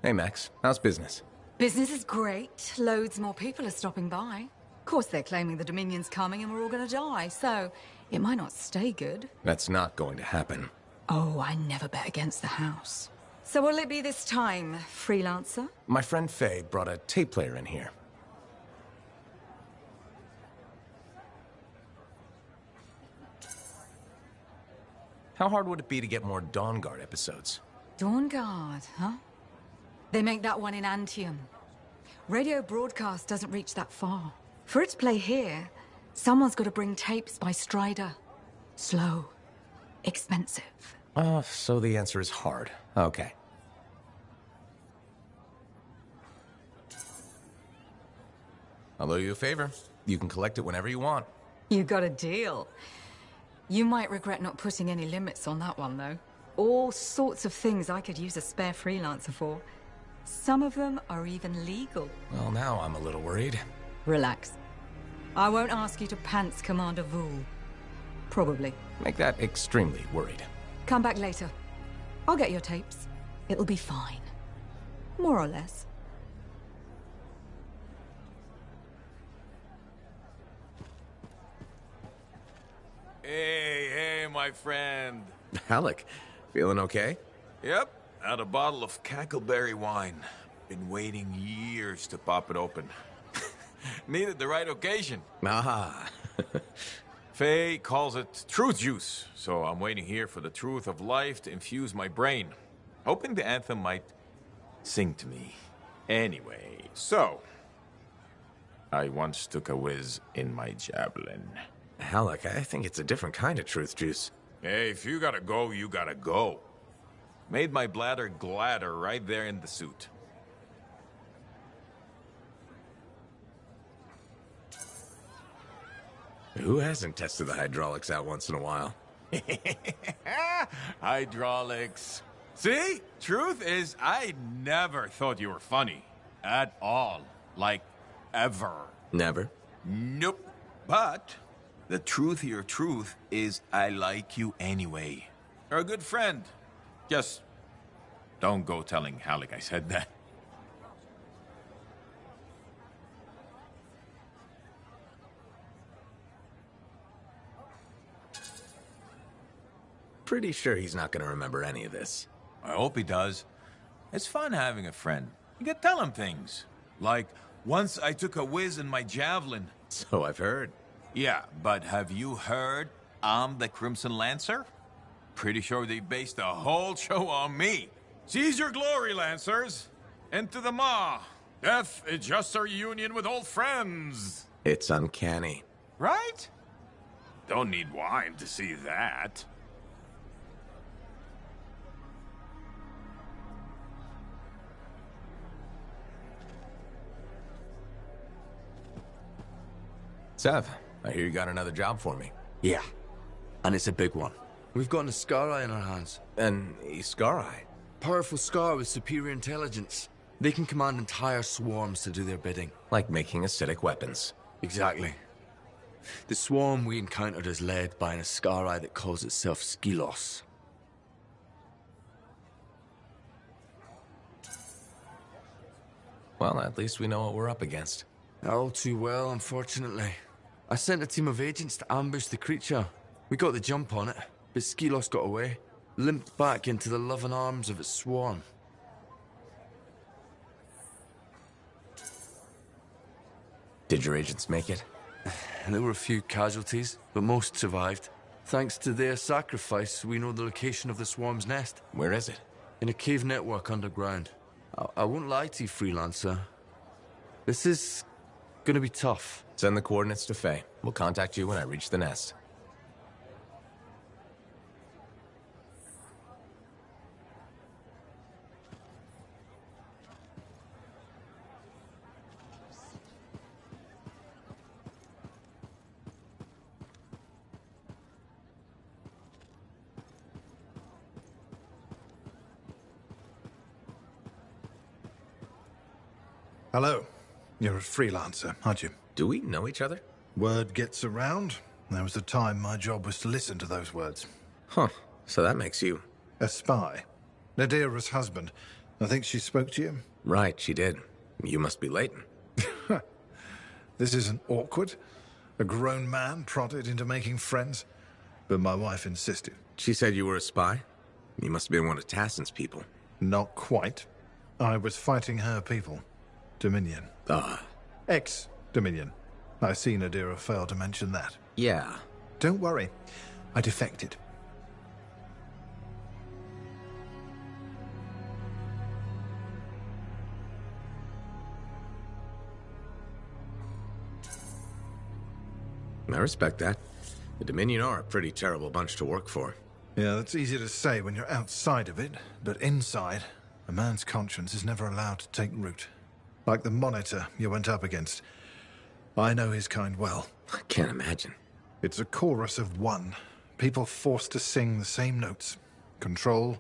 Hey, Max. How's business? Business is great. Loads more people are stopping by. Of course, they're claiming the Dominion's coming and we're all gonna die, so it might not stay good. That's not going to happen. Oh, I never bet against the house. So what'll it be this time, freelancer? My friend Faye brought a tape player in here. How hard would it be to get more Dawn Guard episodes? Dawn Guard, huh? They make that one in Anthem. Radio broadcast doesn't reach that far. For it to play here, someone's got to bring tapes by Strider. Slow. Expensive. Oh, so the answer is hard. Okay. I'll owe you a favor. You can collect it whenever you want. You got a deal. You might regret not putting any limits on that one, though. All sorts of things I could use a spare freelancer for. Some of them are even legal. Well, now I'm a little worried. Relax. I won't ask you to pants Commander Vool. Probably. Make that extremely worried. Come back later. I'll get your tapes. It'll be fine. More or less. Hey, my friend. Alec, feeling okay? Yep, had a bottle of cackleberry wine. Been waiting years to pop it open. Needed the right occasion. Ah. Faye calls it truth juice, so I'm waiting here for the truth of life to infuse my brain. Hoping the anthem might sing to me. Anyway, so... I once took a whiz in my javelin. Alec, I think it's a different kind of truth juice. Hey, if you gotta go, you gotta go. Made my bladder gladder right there in the suit. Who hasn't tested the hydraulics out once in a while? Hydraulics. See? Truth is, I never thought you were funny. At all. Like, ever. Never? Nope. But the truthier truth is I like you anyway. You're a good friend. Just don't go telling Halleck I said that. Pretty sure he's not gonna remember any of this. I hope he does. It's fun having a friend. You can tell him things. Like, once I took a whiz in my javelin. So I've heard. Yeah, but have you heard I'm the Crimson Lancer? Pretty sure they based the whole show on me. Seize your glory, Lancers! Into the maw! Death is just our union with old friends! It's uncanny. Right? Don't need wine to see that. Sev, I hear you got another job for me. Yeah, and it's a big one. We've got an Iskari in our hands. An Iskari? Powerful Scar with superior intelligence. They can command entire swarms to do their bidding. Like making acidic weapons. Exactly. The swarm we encountered is led by an Iskari that calls itself Skilos. Well, at least we know what we're up against. All too well, unfortunately. I sent a team of agents to ambush the creature. We got the jump on it, but Skilos got away. Limped back into the loving arms of its swarm. Did your agents make it? There were a few casualties, but most survived. Thanks to their sacrifice, we know the location of the swarm's nest. Where is it? In a cave network underground. I won't lie to you, Freelancer. This is gonna be tough. Send the coordinates to Faye. We'll contact you when I reach the nest. Hello. You're a freelancer, aren't you? Do we know each other? Word gets around. There was a time my job was to listen to those words. Huh. So that makes you... A spy. Nadira's husband. I think she spoke to you? Right, she did. You must be Leighton. This isn't awkward. A grown man trotted into making friends. But my wife insisted. She said you were a spy? You must have been one of Tassin's people. Not quite. I was fighting her people. Dominion. Ah. Ex-Dominion. I see Nadira failed to mention that. Yeah. Don't worry. I defected. I respect that. The Dominion are a pretty terrible bunch to work for. Yeah, that's easy to say when you're outside of it, but inside, a man's conscience is never allowed to take root. Like the Monitor you went up against. I know his kind well. I can't imagine. It's a chorus of one. People forced to sing the same notes. Control,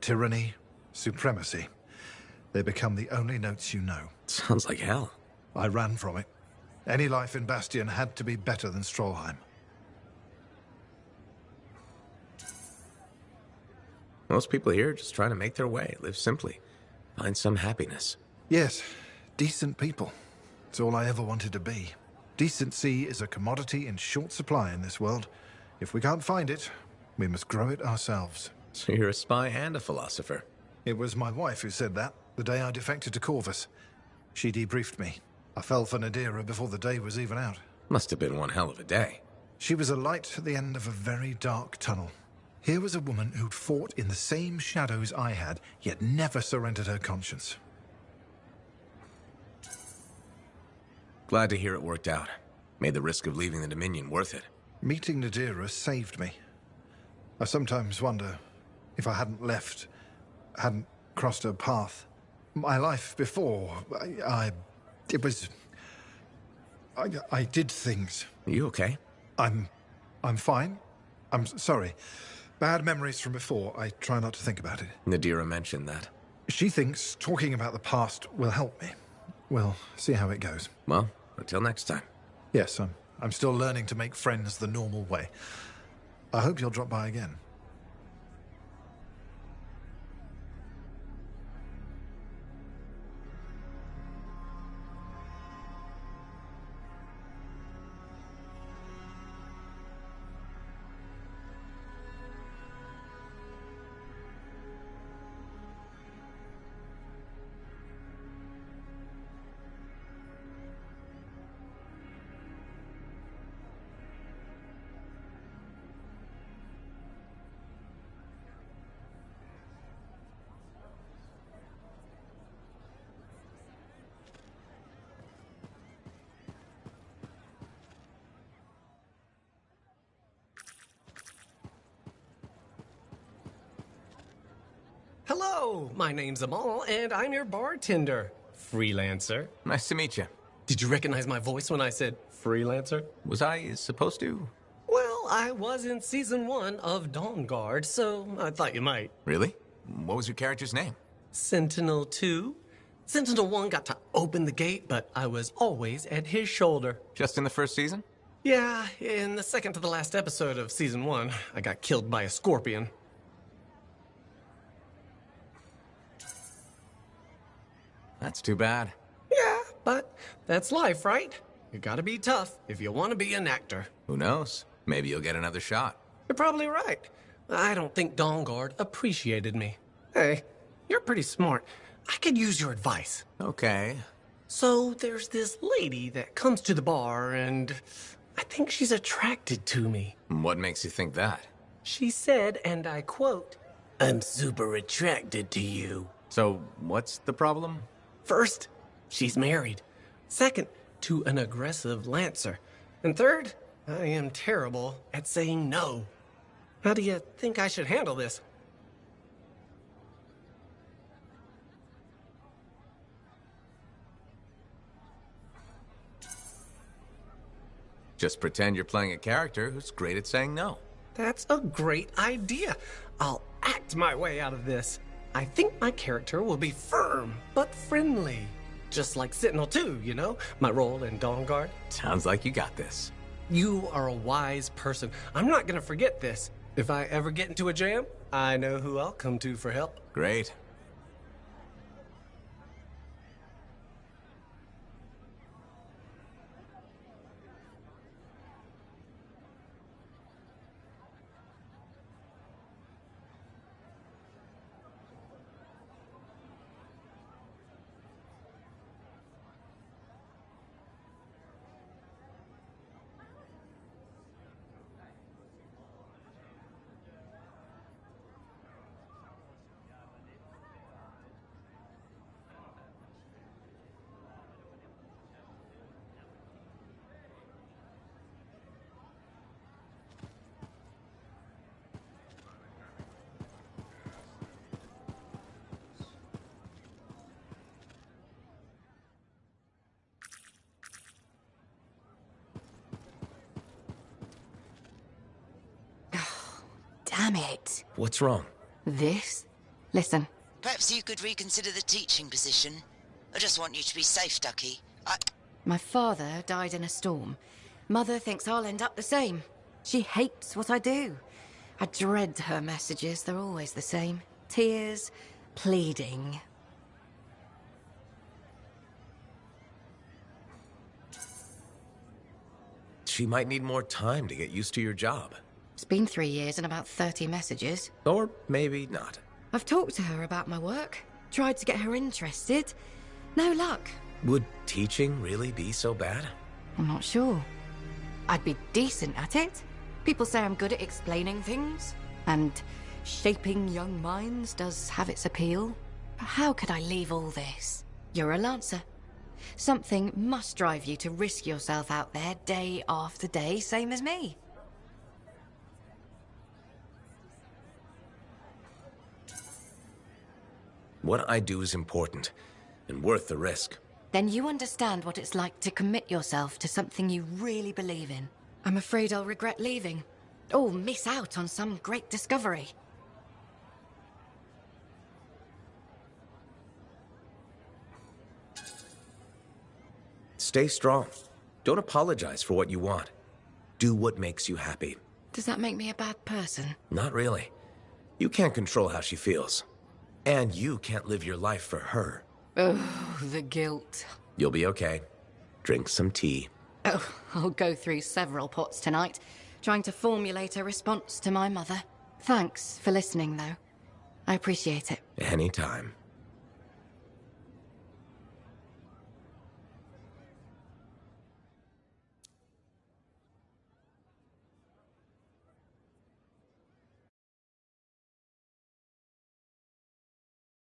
tyranny, supremacy. They become the only notes you know. Sounds like hell. I ran from it. Any life in Bastion had to be better than Strollheim. Most people here are just trying to make their way, live simply, find some happiness. Yes, decent people. It's all I ever wanted to be. Decency is a commodity in short supply in this world. If we can't find it, we must grow it ourselves. So you're a spy and a philosopher. It was my wife who said that, the day I defected to Corvus. She debriefed me. I fell for Nadira before the day was even out. Must have been one hell of a day. She was a light at the end of a very dark tunnel. Here was a woman who'd fought in the same shadows I had, yet never surrendered her conscience. Glad to hear it worked out. Made the risk of leaving the Dominion worth it. Meeting Nadira saved me. I sometimes wonder if I hadn't left, hadn't crossed her path. My life before, I did things. Are you okay? I'm fine. I'm sorry. Bad memories from before. I try not to think about it. Nadira mentioned that. She thinks talking about the past will help me. We'll see how it goes. Well, until next time. Yes, I'm still learning to make friends the normal way. I hope you'll drop by again. Hello, my name's Amal, and I'm your bartender. Freelancer. Nice to meet you. Did you recognize my voice when I said freelancer? Was I supposed to? Well, I was in season 1 of Dawn Guard, so I thought you might. Really? What was your character's name? Sentinel 2. Sentinel 1 got to open the gate, but I was always at his shoulder. Just in the first season? Yeah, in the second to the last episode of season 1, I got killed by a scorpion. That's too bad. Yeah, but that's life, right? You gotta be tough if you want to be an actor. Who knows? Maybe you'll get another shot. You're probably right. I don't think Dawn Guard appreciated me. Hey, you're pretty smart. I could use your advice. Okay. So there's this lady that comes to the bar, and I think she's attracted to me. What makes you think that? She said, and I quote, "I'm super attracted to you." So, what's the problem? First, she's married. Second, to an aggressive Lancer. And third, I am terrible at saying no. How do you think I should handle this? Just pretend you're playing a character who's great at saying no. That's a great idea. I'll act my way out of this. I think my character will be firm, but friendly. Just like Sentinel 2, you know? My role in Dawn Guard. Sounds like you got this. You are a wise person. I'm not gonna forget this. If I ever get into a jam, I know who I'll come to for help. Great. Damn it. What's wrong? This? Listen. Perhaps you could reconsider the teaching position. I just want you to be safe, Ducky. My father died in a storm. Mother thinks I'll end up the same. She hates what I do. I dread her messages. They're always the same. Tears, pleading. She might need more time to get used to your job. It's been 3 years and about 30 messages. Or maybe not. I've talked to her about my work. Tried to get her interested. No luck. Would teaching really be so bad? I'm not sure. I'd be decent at it. People say I'm good at explaining things. And shaping young minds does have its appeal. But how could I leave all this? You're a Lancer. Something must drive you to risk yourself out there day after day, same as me. What I do is important, and worth the risk. Then you understand what it's like to commit yourself to something you really believe in. I'm afraid I'll regret leaving. Or miss out on some great discovery. Stay strong. Don't apologize for what you want. Do what makes you happy. Does that make me a bad person? Not really. You can't control how she feels. And you can't live your life for her. Oh, the guilt. You'll be okay. Drink some tea. Oh, I'll go through several pots tonight, trying to formulate a response to my mother. Thanks for listening, though. I appreciate it. Anytime.